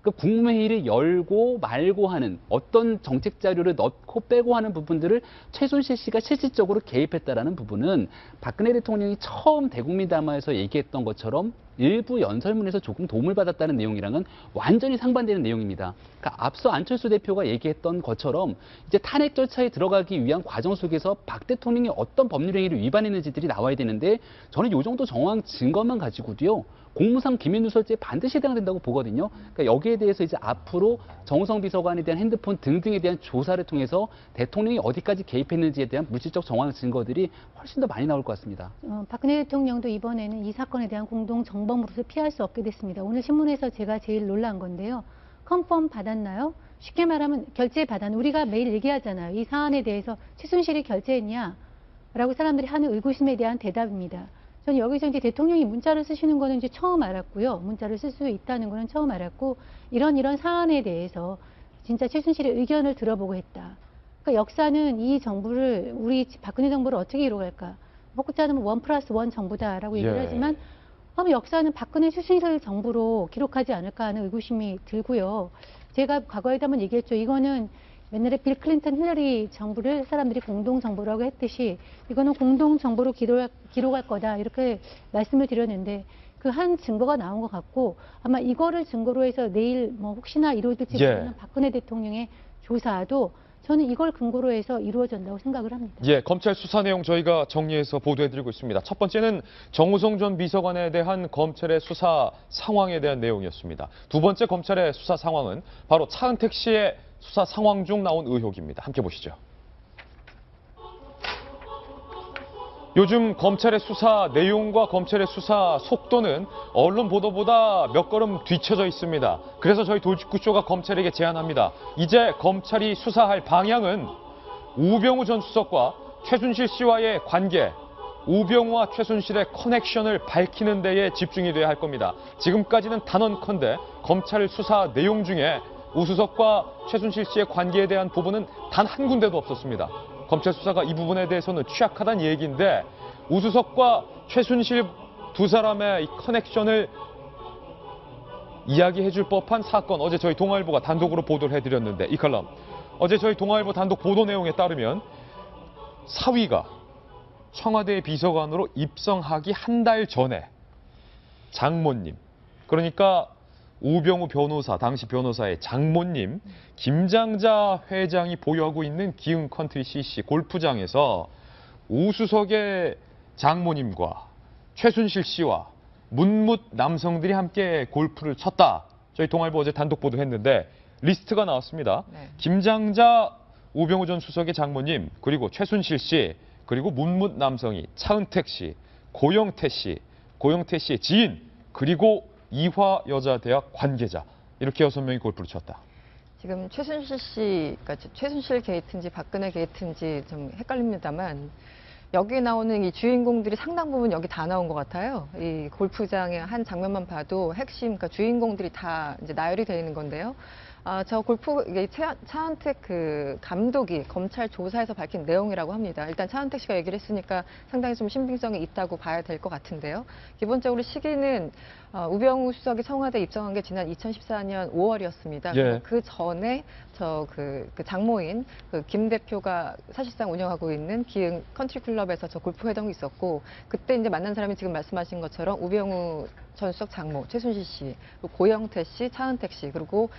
Speaker 3: 그 국무회의를 열고 말고 하는 어떤 정책 자료를 넣고 빼고 하는 부분들을 최순실 씨가 실질적으로 개입했다라는 부분은 박근혜 대통령이 처음 대국민 담화에서 얘기했던 것처럼 일부 연설문에서 조금 도움을 받았다는 내용이랑은 완전히 상반되는 내용입니다. 그러니까 앞서 안철수 대표가 얘기했던 것처럼 이제 탄핵 절차에 들어가기 위한 과정 속에서 박 대통령이 어떤 법률 행위를 위반했는지들이 나와야 되는데 저는 이 정도 정황 증거만 가지고도요. 공무상 기밀누설죄에 반드시 해당된다고 보거든요. 그러니까 여기에 대해서 이제 앞으로 정우성 비서관에 대한 핸드폰 등등에 대한 조사를 통해서 대통령이 어디까지 개입했는지에 대한 물질적 정황 증거들이 훨씬 더 많이 나올 것 같습니다.
Speaker 2: 박근혜 대통령도 이번에는 이 사건에 대한 공동 정범으로서 피할 수 없게 됐습니다. 오늘 신문에서 제가 제일 놀란 건데요. 컨펌 받았나요? 쉽게 말하면 결제 받았나요? 우리가 매일 얘기하잖아요. 이 사안에 대해서 최순실이 결제했냐? 라고 사람들이 하는 의구심에 대한 대답입니다. 저는 여기서 이제 대통령이 문자를 쓰시는 거는 이제 처음 알았고요. 문자를 쓸 수 있다는 거는 처음 알았고, 이런 사안에 대해서 진짜 최순실의 의견을 들어보고 했다. 그러니까 역사는 이 정부를, 우리 박근혜 정부를 어떻게 이뤄갈까? 먹고자는 1+1 정부다라고 얘기를 하지만, 그럼 역사는 박근혜 최순실 정부로 기록하지 않을까 하는 의구심이 들고요. 제가 과거에도 한번 얘기했죠. 이거는 옛날에 빌 클린턴 힐러리 정부를 사람들이 공동정부라고 했듯이 이거는 공동정부로 기록할 거다 이렇게 말씀을 드렸는데 그 한 증거가 나온 것 같고 아마 이거를 증거로 해서 내일 뭐 혹시나 이루어질지 모르는 박근혜 대통령의 조사도 저는 이걸 근거로 해서 이루어진다고 생각을 합니다.
Speaker 1: 예, 검찰 수사 내용 저희가 정리해서 보도해드리고 있습니다. 첫 번째는 정우성 전 비서관에 대한 검찰의 수사 상황에 대한 내용이었습니다. 두 번째 검찰의 수사 상황은 바로 차은택 씨의 수사 상황 중 나온 의혹입니다. 함께 보시죠. 요즘 검찰의 수사 내용과 검찰의 수사 속도는 언론 보도보다 몇 걸음 뒤처져 있습니다. 그래서 저희 돌직구쇼가 검찰에게 제안합니다. 이제 검찰이 수사할 방향은 우병우 전 수석과 최순실 씨와의 관계, 우병우와 최순실의 커넥션을 밝히는 데에 집중이 돼야 할 겁니다. 지금까지는 단언컨대 검찰 수사 내용 중에 우수석과 최순실 씨의 관계에 대한 부분은 단 한 군데도 없었습니다. 검찰 수사가 이 부분에 대해서는 취약하다는 얘기인데 우수석과 최순실 두 사람의 이 커넥션을 이야기해 줄 법한 사건, 어제 저희 동아일보가 단독으로 보도를 해드렸는데 이 칼럼, 어제 저희 동아일보 단독 보도 내용에 따르면 사위가 청와대 비서관으로 입성하기 한 달 전에 장모님, 그러니까 우병우 변호사, 당시 변호사의 장모님 김장자 회장이 보유하고 있는 기흥 컨트리 CC 골프장에서 우수석의 장모님과 최순실 씨와 문묻 남성들이 함께 골프를 쳤다. 저희 동아일보 어제 단독 보도했는데 리스트가 나왔습니다. 네. 김장자 우병우 전 수석의 장모님, 그리고 최순실 씨, 그리고 문묻 남성이 차은택 씨, 고영태 씨의 지인, 그리고 이화여자대학 관계자, 이렇게 6명이 골프를 쳤다.
Speaker 6: 지금 최순실 씨, 그러니까 최순실 게이트인지 박근혜 게이트인지 좀 헷갈립니다만 여기 나오는 이 주인공들이 상당 부분 여기 다 나온 것 같아요. 이 골프장의 한 장면만 봐도 핵심, 그러니까 주인공들이 다 이제 나열이 되어 있는 건데요. 저 골프, 이게 차은택 그 감독이 검찰 조사에서 밝힌 내용이라고 합니다. 일단 차은택 씨가 얘기를 했으니까 상당히 좀 신빙성이 있다고 봐야 될 것 같은데요. 기본적으로 시기는 우병우 수석이 청와대 입성한 게 지난 2014년 5월이었습니다.
Speaker 1: 예.
Speaker 6: 그 전에 그 장모인 김 대표가 사실상 운영하고 있는 기흥 컨트리 클럽에서 저 골프 회동이 있었고, 그때 이제 만난 사람이 지금 말씀하신 것처럼 우병우 전 수석 장모 최순실 씨, 고영태 씨, 차은택 씨, 그리고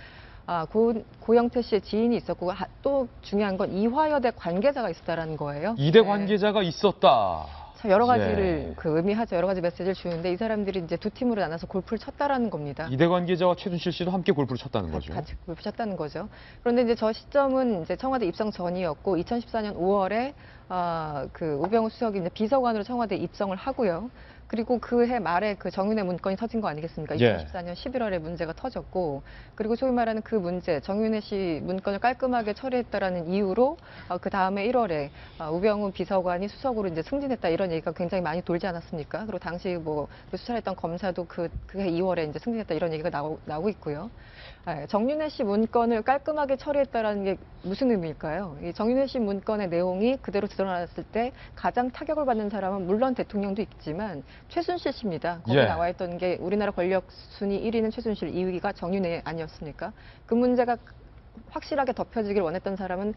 Speaker 6: 고영태 씨의 지인이 있었고, 또 중요한 건 이화여대 관계자가 있었다라는 거예요.
Speaker 1: 이대 관계자가 있었다.
Speaker 6: 참 여러 가지를 의미하죠. 여러 가지 메시지를 주는데 이 사람들이 이제 두 팀으로 나눠서 골프를 쳤다라는 겁니다.
Speaker 1: 이대 관계자와 최순실 씨도 함께 골프를 쳤다는 거죠.
Speaker 6: 같이 골프 쳤다는 거죠. 그런데 이제 저 시점은 이제 청와대 입성 전이었고 2014년 5월에 그 우병우 수석이 이제 비서관으로 청와대 입성을 하고요. 그리고 그해 말에 그 정윤회 문건이 터진 거 아니겠습니까? 2014년 11월에 문제가 터졌고, 그리고 소위 말하는 그 문제, 정윤회 씨 문건을 깔끔하게 처리했다라는 이유로 그 다음에 1월에 우병우 비서관이 수석으로 이제 승진했다, 이런 얘기가 굉장히 많이 돌지 않았습니까? 그리고 당시 뭐 수사했던 검사도 그해 2월에 이제 승진했다, 이런 얘기가 나오고 있고요. 정윤회 씨 문건을 깔끔하게 처리했다라는 게 무슨 의미일까요? 이 정윤회 씨 문건의 내용이 그대로 드러났을 때 가장 타격을 받는 사람은 물론 대통령도 있지만 최순실 씨입니다. 거기 나와 있던 게 우리나라 권력 순위 1위는 최순실, 2위가 정윤회 아니었습니까? 그 문제가 확실하게 덮여지길 원했던 사람은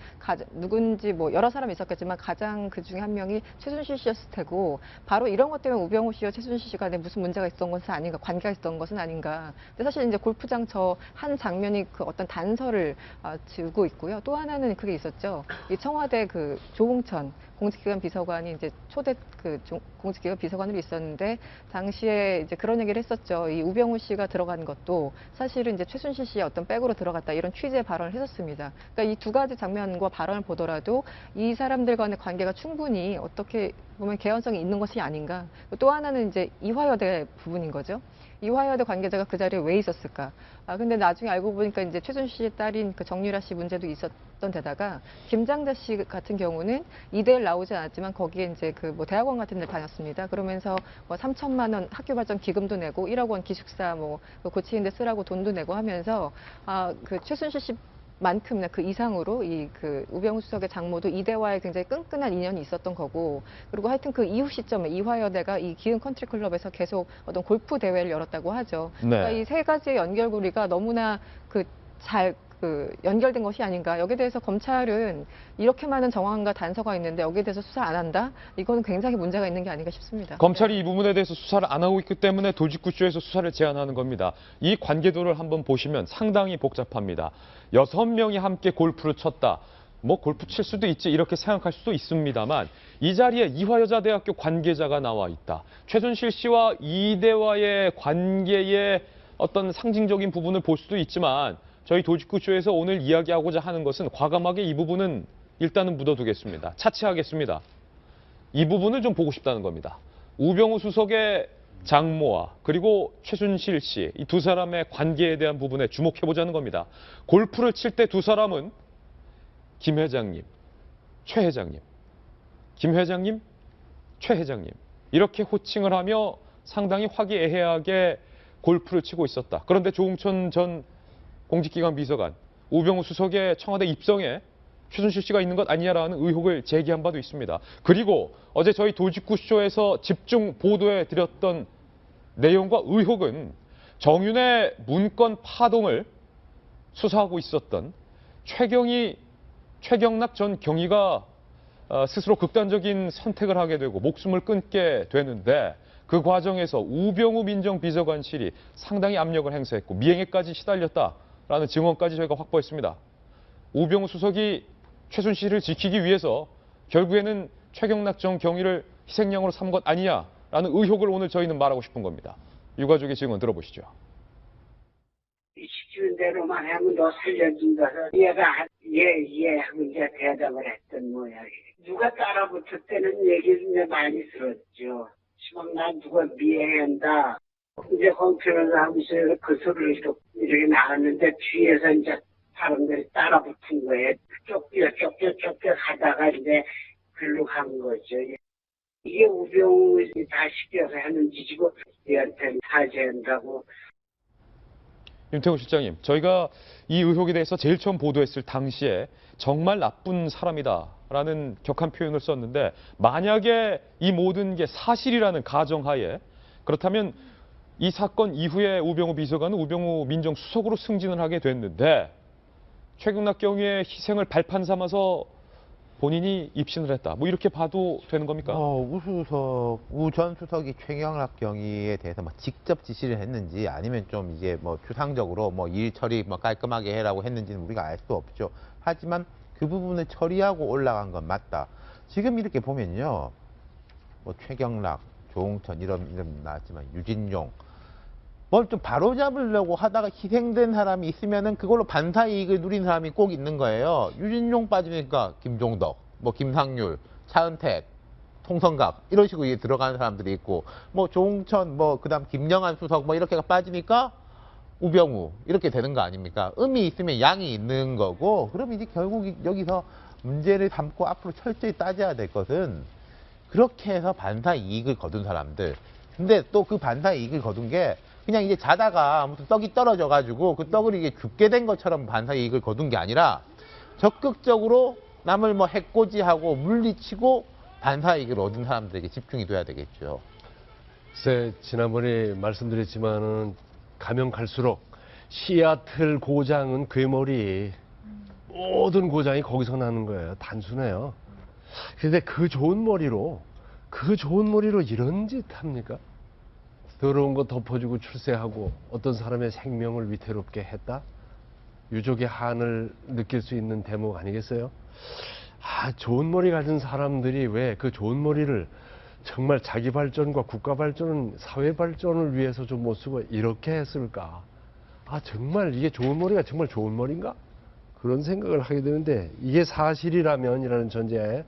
Speaker 6: 누군지 뭐 여러 사람이 있었겠지만 가장 그 중에 한 명이 최순실 씨였을 테고 바로 이런 것 때문에 우병우 씨와 최순실 씨 간에 무슨 문제가 있었던 것은 아닌가, 관계가 있었던 것은 아닌가. 근데 사실 이제 골프장 저 한 장면이 그 어떤 단서를 주고 있고요. 또 하나는 그게 있었죠. 이 청와대 그 조홍천 공직기관 비서관이 이제 초대 공직기관 비서관으로 있었는데 당시에 이제 그런 얘기를 했었죠. 이 우병우 씨가 들어간 것도 사실은 이제 최순실 씨의 어떤 백으로 들어갔다 이런 취지의 발언을 했었습니다. 그러니까 이 두 가지 장면과 발언을 보더라도 이 사람들 간의 관계가 충분히 어떻게 보면 개연성이 있는 것이 아닌가. 또 하나는 이제 이화여대 부분인 거죠. 이화여대 관계자가 그 자리에 왜 있었을까? 근데 나중에 알고 보니까 이제 최순실 씨의 딸인 그 정유라 씨 문제도 있었던 데다가 김장자 씨 같은 경우는 이대를 나오지 않았지만 거기에 이제 그 뭐 대학원 같은 데 다녔습니다. 그러면서 뭐 3천만 원 학교 발전 기금도 내고 1억 원 기숙사 뭐 고치는 데 쓰라고 돈도 내고 하면서 그 최순실 씨 만큼이나 그 이상으로 이 그 우병우 수석의 장모도 이대와의 굉장히 끈끈한 인연이 있었던 거고, 그리고 하여튼 그 이후 시점에 이화여대가 이 기흥 컨트리 클럽에서 계속 어떤 골프 대회를 열었다고 하죠.
Speaker 1: 네.
Speaker 6: 그러니까 이 세 가지의 연결고리가 너무나 잘 연결된 것이 아닌가. 여기에 대해서 검찰은 이렇게 많은 정황과 단서가 있는데 여기에 대해서 수사 안 한다? 이거는 굉장히 문제가 있는 게 아닌가 싶습니다.
Speaker 1: 검찰이 이 부분에 대해서 수사를 안 하고 있기 때문에 돌직구쇼에서 수사를 제안하는 겁니다. 이 관계도를 한번 보시면 상당히 복잡합니다. 6명이 함께 골프를 쳤다. 뭐 골프 칠 수도 있지 이렇게 생각할 수도 있습니다만 이 자리에 이화여자대학교 관계자가 나와 있다. 최순실 씨와 이대와의 관계의 어떤 상징적인 부분을 볼 수도 있지만 저희 도직구쇼에서 오늘 이야기하고자 하는 것은 과감하게 이 부분은 일단은 묻어두겠습니다. 차치하겠습니다. 이 부분을 좀 보고 싶다는 겁니다. 우병우 수석의 장모와 그리고 최순실 씨, 이 두 사람의 관계에 대한 부분에 주목해보자는 겁니다. 골프를 칠 때 두 사람은 김 회장님, 최 회장님, 김 회장님, 최 회장님 이렇게 호칭을 하며 상당히 화기애애하게 골프를 치고 있었다. 그런데 조홍천 전 공직기관 비서관, 우병우 수석의 청와대 입성에 최순실 씨가 있는 것 아니냐라는 의혹을 제기한 바도 있습니다. 그리고 어제 저희 도직구쇼에서 집중 보도해 드렸던 내용과 의혹은 정윤의 문건 파동을 수사하고 있었던 최경락 전 경위가 스스로 극단적인 선택을 하게 되고 목숨을 끊게 되는데 그 과정에서 우병우 민정비서관실이 상당히 압력을 행사했고 미행에까지 시달렸다라는 증언까지 저희가 확보했습니다. 우병우 수석이 최순실을 지키기 위해서 결국에는 최경락 전 경위를 희생양으로 삼은 것 아니냐라는 의혹을 오늘 저희는 말하고 싶은 겁니다. 유가족의 증언 들어보시죠.
Speaker 14: 시키는 대로만 하면 너 살려준다서 얘가 예 하고 이제 대답을 했던 모양이에요. 누가 따라붙었다는 얘기를 이제 많이 들었죠. 시방 난 누가 미행한다. 이제 홍천을 하면서 그 소리를 이렇게 나갔는데 뒤에서 이제 사람들이 따라붙은 거예요. 쫓겨 가다가 이제 글로 간 거죠. 이게 우병우 다 시켜서 하는 짓이고 얘한테 사죄한다고.
Speaker 1: 윤태호 실장님, 저희가 이 의혹에 대해서 제일 처음 보도했을 당시에 정말 나쁜 사람이다라는 격한 표현을 썼는데 만약에 이 모든 게 사실이라는 가정하에 그렇다면 이 사건 이후에 우병우 비서관은 우병우 민정수석으로 승진을 하게 됐는데 최경락 경위의 희생을 발판 삼아서 본인이 입신을 했다. 뭐 이렇게 봐도 되는 겁니까?
Speaker 4: 우 전 수석이 최경락 경위에 대해서 뭐 직접 지시를 했는지 아니면 좀 이제 뭐 추상적으로 뭐 일 처리 뭐 깔끔하게 해라고 했는지는 우리가 알 수 없죠. 하지만 그 부분을 처리하고 올라간 건 맞다. 지금 이렇게 보면요. 뭐 최경락, 조홍천 이름 나왔지만 유진용 뭘 좀 바로잡으려고 하다가 희생된 사람이 있으면은 그걸로 반사이익을 누린 사람이 꼭 있는 거예요. 유진용 빠지니까 김종덕, 뭐 김상률, 차은택, 통성각 이런 식으로 이게 들어가는 사람들이 있고 뭐 조홍천, 뭐 그다음 김영한 수석 뭐 이렇게가 빠지니까 우병우 이렇게 되는 거 아닙니까? 음이 있으면 양이 있는 거고 그럼 이제 결국 여기서 문제를 삼고 앞으로 철저히 따져야 될 것은 그렇게 해서 반사이익을 거둔 사람들. 근데 또 그 반사이익을 거둔 게 그냥 이제 자다가 무슨 떡이 떨어져가지고 그 떡을 이게 줍게 된 것처럼 반사이익을 거둔 게 아니라 적극적으로 남을 뭐 해코지하고 물리치고 반사이익을 얻은 사람들에게 집중이 돼야 되겠죠.
Speaker 5: 글쎄, 지난번에 말씀드렸지만은 가면 갈수록 시애틀 고장은 괴물이 모든 고장이 거기서 나는 거예요. 단순해요. 근데 그 좋은 머리로 이런 짓 합니까? 더러운 거 덮어주고 출세하고 어떤 사람의 생명을 위태롭게 했다? 유족의 한을 느낄 수 있는 대목 아니겠어요? 좋은 머리 가진 사람들이 왜 그 좋은 머리를 정말 자기 발전과 국가 발전은 사회 발전을 위해서 좀 못 쓰고 이렇게 했을까? 정말 이게 좋은 머리가 정말 좋은 머리인가? 그런 생각을 하게 되는데 이게 사실이라면이라는 전제하에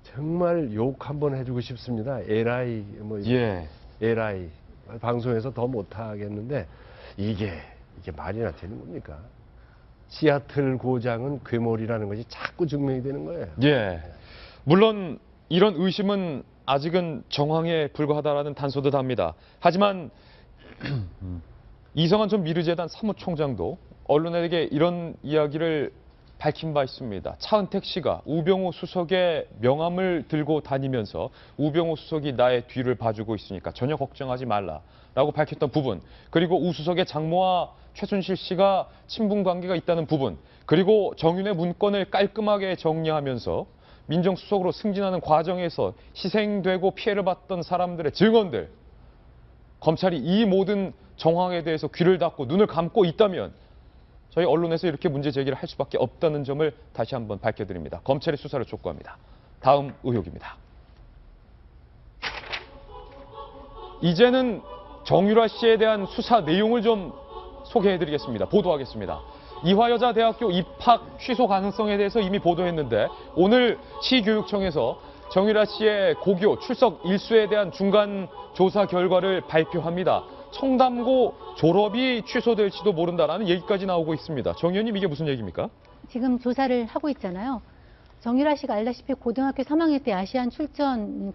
Speaker 5: 정말 욕 한번 해주고 싶습니다. 에라이 에라이 방송에서 더 못하겠는데 이게 말이나 되는 겁니까? 시애틀 고장은 괴물이라는 것이 자꾸 증명이 되는 거예요.
Speaker 1: 예. 물론 이런 의심은 아직은 정황에 불과하다라는 단서도 답니다. 하지만 이성한 전 미르재단 사무총장도 언론에게 이런 이야기를 밝힌 바 있습니다. 차은택 씨가 우병우 수석의 명함을 들고 다니면서 우병우 수석이 나의 뒤를 봐주고 있으니까 전혀 걱정하지 말라라고 밝혔던 부분, 그리고 우 수석의 장모와 최순실 씨가 친분 관계가 있다는 부분, 그리고 정윤의 문건을 깔끔하게 정리하면서 민정수석으로 승진하는 과정에서 희생되고 피해를 봤던 사람들의 증언들, 검찰이 이 모든 정황에 대해서 귀를 닫고 눈을 감고 있다면 저희 언론에서 이렇게 문제 제기를 할 수밖에 없다는 점을 다시 한번 밝혀드립니다. 검찰의 수사를 촉구합니다. 다음 의혹입니다. 이제는 정유라 씨에 대한 수사 내용을 좀 소개해드리겠습니다. 보도하겠습니다. 이화여자대학교 입학 취소 가능성에 대해서 이미 보도했는데 오늘 시교육청에서 정유라 씨의 고교 출석 일수에 대한 중간 조사 결과를 발표합니다. 청담고 졸업이 취소될지도 모른다라는 얘기까지 나오고 있습니다. 정 의원님, 이게 무슨 얘기입니까?
Speaker 2: 지금 조사를 하고 있잖아요. 정유라 씨가 알다시피 고등학교 3학년 때 아시안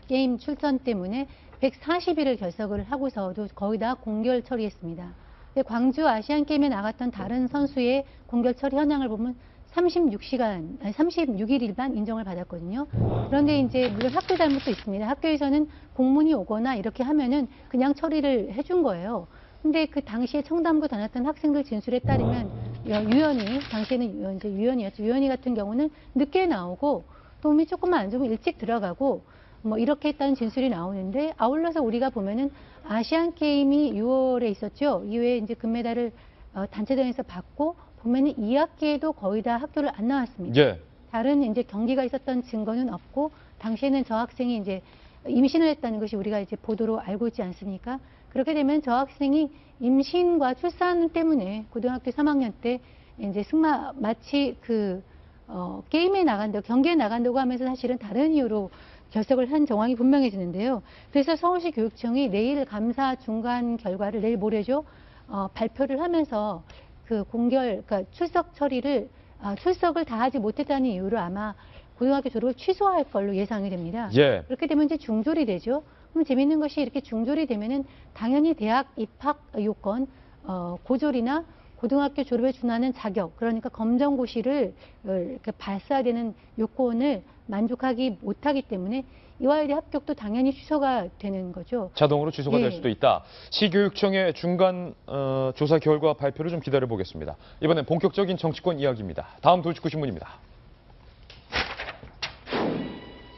Speaker 2: 게임 출전 때문에 140일을 결석을 하고서도 거의 다 공결 처리했습니다. 근데 광주 아시안 게임에 나갔던 다른 선수의 공결 처리 현황을 보면 36일만 인정을 받았거든요. 그런데 이제 물론 학교 잘못도 있습니다. 학교에서는 공문이 오거나 이렇게 하면은 그냥 처리를 해준 거예요. 근데 그 당시에 청담고 다녔던 학생들 진술에 따르면 유연이, 당시에는 이제 유연이었죠. 유연이 같은 경우는 늦게 나오고 또 몸이 조금만 안 좋으면 일찍 들어가고 뭐 이렇게 했다는 진술이 나오는데, 아울러서 우리가 보면은 아시안 게임이 6월에 있었죠. 이후에 이제 금메달을 단체전에서 받고 보면은 2학기에도 거의 다 학교를 안 나왔습니다.
Speaker 1: 예.
Speaker 2: 다른 이제 경기가 있었던 증거는 없고, 당시에는 저 학생이 이제 임신을 했다는 것이 우리가 이제 보도로 알고 있지 않습니까? 그렇게 되면 저 학생이 임신과 출산 때문에 고등학교 3학년 때 이제 마치 게임에 나간다고, 경기에 나간다고 하면서 사실은 다른 이유로 결석을 한 정황이 분명해지는데요. 그래서 서울시 교육청이 내일 감사 중간 결과를 내일 모레죠. 발표를 하면서 그러니까 출석을 다 하지 못했다는 이유로 아마 고등학교 졸업을 취소할 걸로 예상이 됩니다.
Speaker 1: 예.
Speaker 2: 그렇게 되면 이제 중졸이 되죠. 그럼 재밌는 것이 이렇게 중졸이 되면은 당연히 대학 입학 요건, 고졸이나 고등학교 졸업에 준하는 자격, 그러니까 검정고시를 이렇게 봤어야 되는 요건을 만족하기 못하기 때문에 이화여대 합격도 당연히 취소가 되는 거죠.
Speaker 1: 자동으로 취소가 될
Speaker 2: 예.
Speaker 1: 수도 있다. 시교육청의 중간 조사 결과 발표를 좀 기다려 보겠습니다. 이번엔 본격적인 정치권 이야기입니다. 다음 돌직구 신문입니다.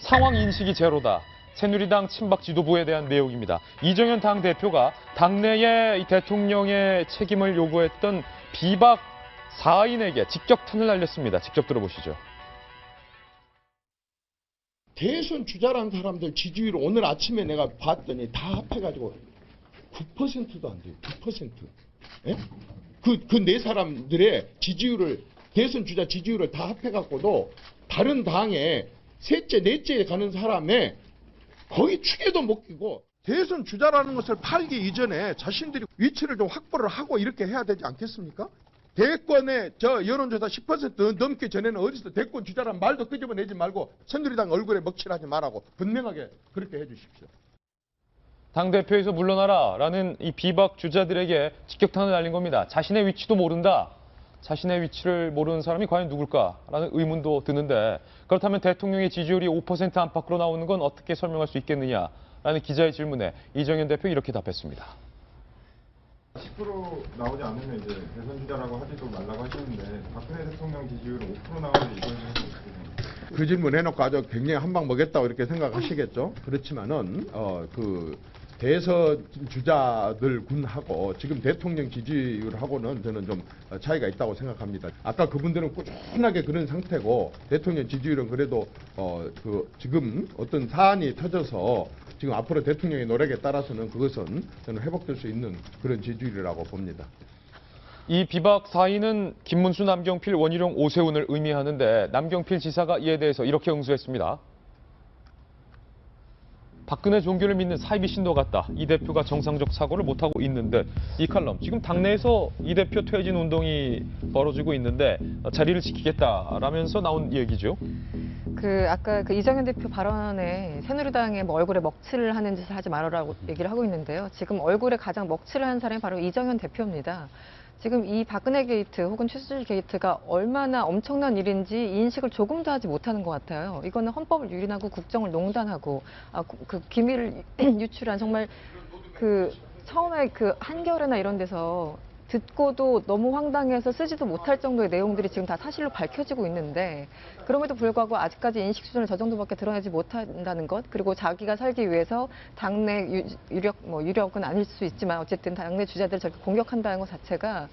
Speaker 1: 상황 인식이 제로다. 새누리당 친박 지도부에 대한 내용입니다. 이정현 당대표가 당내에 이 대통령의 책임을 요구했던 비박 4인에게 직격탄을 날렸습니다. 직접 들어보시죠.
Speaker 15: 대선 주자라는 사람들 지지율을 오늘 아침에 내가 봤더니 다 합해가지고 9%도 안 돼요. 9%. 예? 그 네 사람들의 지지율을, 대선 주자 지지율을 다 합해갖고도 다른 당에 셋째, 넷째에 가는 사람의 거의 축에도 못 끼고, 대선 주자라는 것을 팔기 이전에 자신들이 위치를 좀 확보를 하고 이렇게 해야 되지 않겠습니까? 대권에 여론조사 10% 넘기 전에는 어디서 대권 주자란 말도 끄집어내지 말고 새누리당 얼굴에 먹칠하지 말라고 분명하게 그렇게 해주십시오.
Speaker 1: 당대표에서 물러나라라는 이 비박 주자들에게 직격탄을 날린 겁니다. 자신의 위치도 모른다. 자신의 위치를 모르는 사람이 과연 누굴까라는 의문도 드는데, 그렇다면 대통령의 지지율이 5% 안팎으로 나오는 건 어떻게 설명할 수 있겠느냐라는 기자의 질문에 이정현 대표 이렇게 답했습니다.
Speaker 16: 10% 나오지 않으면 이제 대선 주자라고 하지도 말라고 하시는데 박근혜 대통령 지지율은 5% 나오는데 이걸 좀 어떻게 생각하세요?
Speaker 15: 그 질문 해놓고 아주 굉장히 한 방 먹였다고 이렇게 생각하시겠죠. 그렇지만은 그 대선 주자들 군하고 지금 대통령 지지율하고는 저는 좀 차이가 있다고 생각합니다. 아까 그분들은 꾸준하게 그런 상태고 대통령 지지율은 그래도 그 지금 어떤 사안이 터져서 지금 앞으로 대통령의 노력에 따라서는 그것은 저는 회복될 수 있는 그런 지지율이라고 봅니다.
Speaker 1: 이 비박 사인은 김문수, 남경필, 원희룡, 오세훈을 의미하는데 남경필 지사가 이에 대해서 이렇게 응수했습니다. 박근혜 종교를 믿는 사이비 신도 같다. 이 대표가 정상적 사고를 못하고 있는데 이 칼럼 지금 당내에서 이 대표 퇴진 운동이 벌어지고 있는데 자리를 지키겠다라면서 나온 얘기죠.
Speaker 6: 아까 이정현 대표 발언에 새누리당의 뭐 얼굴에 먹칠을 하는 짓을 하지 말아라고 얘기를 하고 있는데요. 지금 얼굴에 가장 먹칠을 한 사람이 바로 이정현 대표입니다. 지금 이 박근혜 게이트 혹은 최순실 게이트가 얼마나 엄청난 일인지 인식을 조금도 하지 못하는 것 같아요. 이거는 헌법을 유린하고 국정을 농단하고 그 기밀을 유출한 정말 처음에 한겨레나 이런 데서 듣고도 너무 황당해서 쓰지도 못할 정도의 내용들이 지금 다 사실로 밝혀지고 있는데 그럼에도 불구하고 아직까지 인식 수준을 저 정도밖에 드러내지 못한다는 것, 그리고 자기가 살기 위해서 당내 유력은 아닐 수 있지만 어쨌든 당내 주자들을 저렇게 공격한다는 것 자체가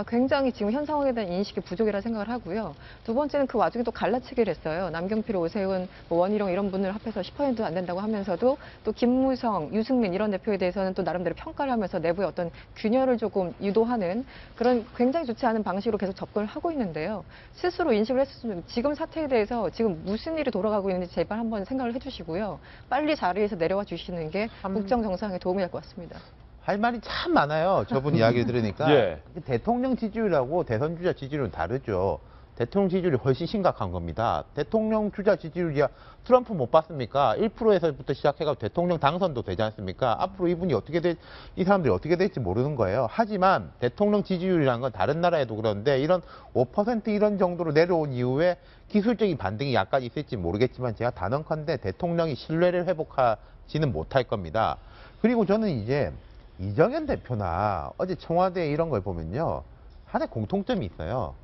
Speaker 6: 굉장히 지금 현 상황에 대한 인식이 부족이라 생각을 하고요. 두 번째는 그 와중에 또 갈라치기를 했어요. 남경필, 오세훈, 원희룡 이런 분을 합해서 10%도 안 된다고 하면서도 또 김무성, 유승민 이런 대표에 대해서는 또 나름대로 평가를 하면서 내부의 어떤 균열을 조금 유도하는 그런 굉장히 좋지 않은 방식으로 계속 접근을 하고 있는데요. 스스로 인식을 했으면 지금 사태에 대해서 지금 무슨 일이 돌아가고 있는지 제발 한번 생각을 해주시고요. 빨리 자리에서 내려와 주시는 게 국정 정상에 도움이 될 것 같습니다.
Speaker 4: 할 말이 참 많아요. 저분 이야기를 들으니까.
Speaker 1: 예.
Speaker 4: 대통령 지지율하고 대선 주자 지지율은 다르죠. 대통령 지지율이 훨씬 심각한 겁니다. 대통령 주자 지지율이야 트럼프 못 봤습니까? 1%에서부터 시작해서 대통령 당선도 되지 않습니까? 앞으로 이 사람들이 어떻게 될지 모르는 거예요. 하지만 대통령 지지율이라는 건 다른 나라에도 그런데 이런 5% 이런 정도로 내려온 이후에 기술적인 반등이 약간 있을지 모르겠지만 제가 단언컨대 대통령이 신뢰를 회복하지는 못할 겁니다. 그리고 저는 이제 이정현 대표나 어제 청와대 이런 걸 보면요. 하나의 공통점이 있어요.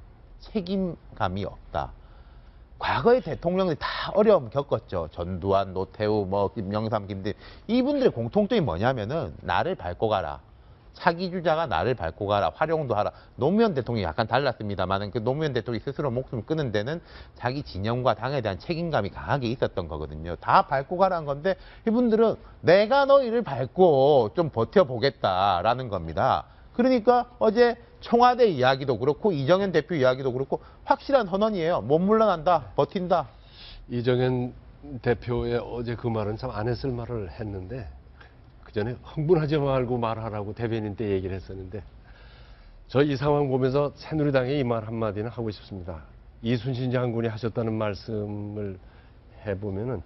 Speaker 4: 책임감이 없다. 과거의 대통령들이 다 어려움 겪었죠. 전두환, 노태우, 김영삼, 김대중. 이분들의 공통점이 뭐냐면은 나를 밟고 가라. 차기 주자가 나를 밟고 가라. 활용도 하라. 노무현 대통령이 약간 달랐습니다만 그 노무현 대통령이 스스로 목숨을 끊은 데는 자기 진영과 당에 대한 책임감이 강하게 있었던 거거든요. 다 밟고 가라는 건데 이분들은 내가 너희를 밟고 좀 버텨보겠다라는 겁니다. 그러니까 어제 청와대 이야기도 그렇고 이정현 대표 이야기도 그렇고 확실한 선언이에요. 못 물러난다. 버틴다.
Speaker 5: 이정현 대표의 어제 그 말은 참 안 했을 말을 했는데 그 전에 흥분하지 말고 말하라고 대변인 때 얘기를 했었는데 저 이 상황 보면서 새누리당에 이 말 한마디는 하고 싶습니다. 이순신 장군이 하셨다는 말씀을 해보면은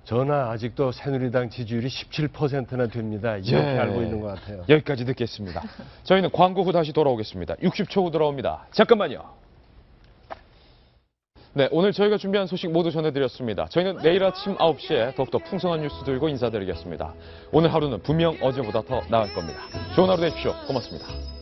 Speaker 5: 저나 아직도 새누리당 지지율이 17%나 됩니다. 이렇게 알고 있는 것 같아요.
Speaker 1: 여기까지 듣겠습니다. 저희는 광고 후 다시 돌아오겠습니다. 60초 후 돌아옵니다. 잠깐만요. 네, 오늘 저희가 준비한 소식 모두 전해드렸습니다. 저희는 내일 아침 9시에 더욱더 풍성한 뉴스 들고 인사드리겠습니다. 오늘 하루는 분명 어제보다 더 나을 겁니다. 좋은 하루 되십시오. 고맙습니다.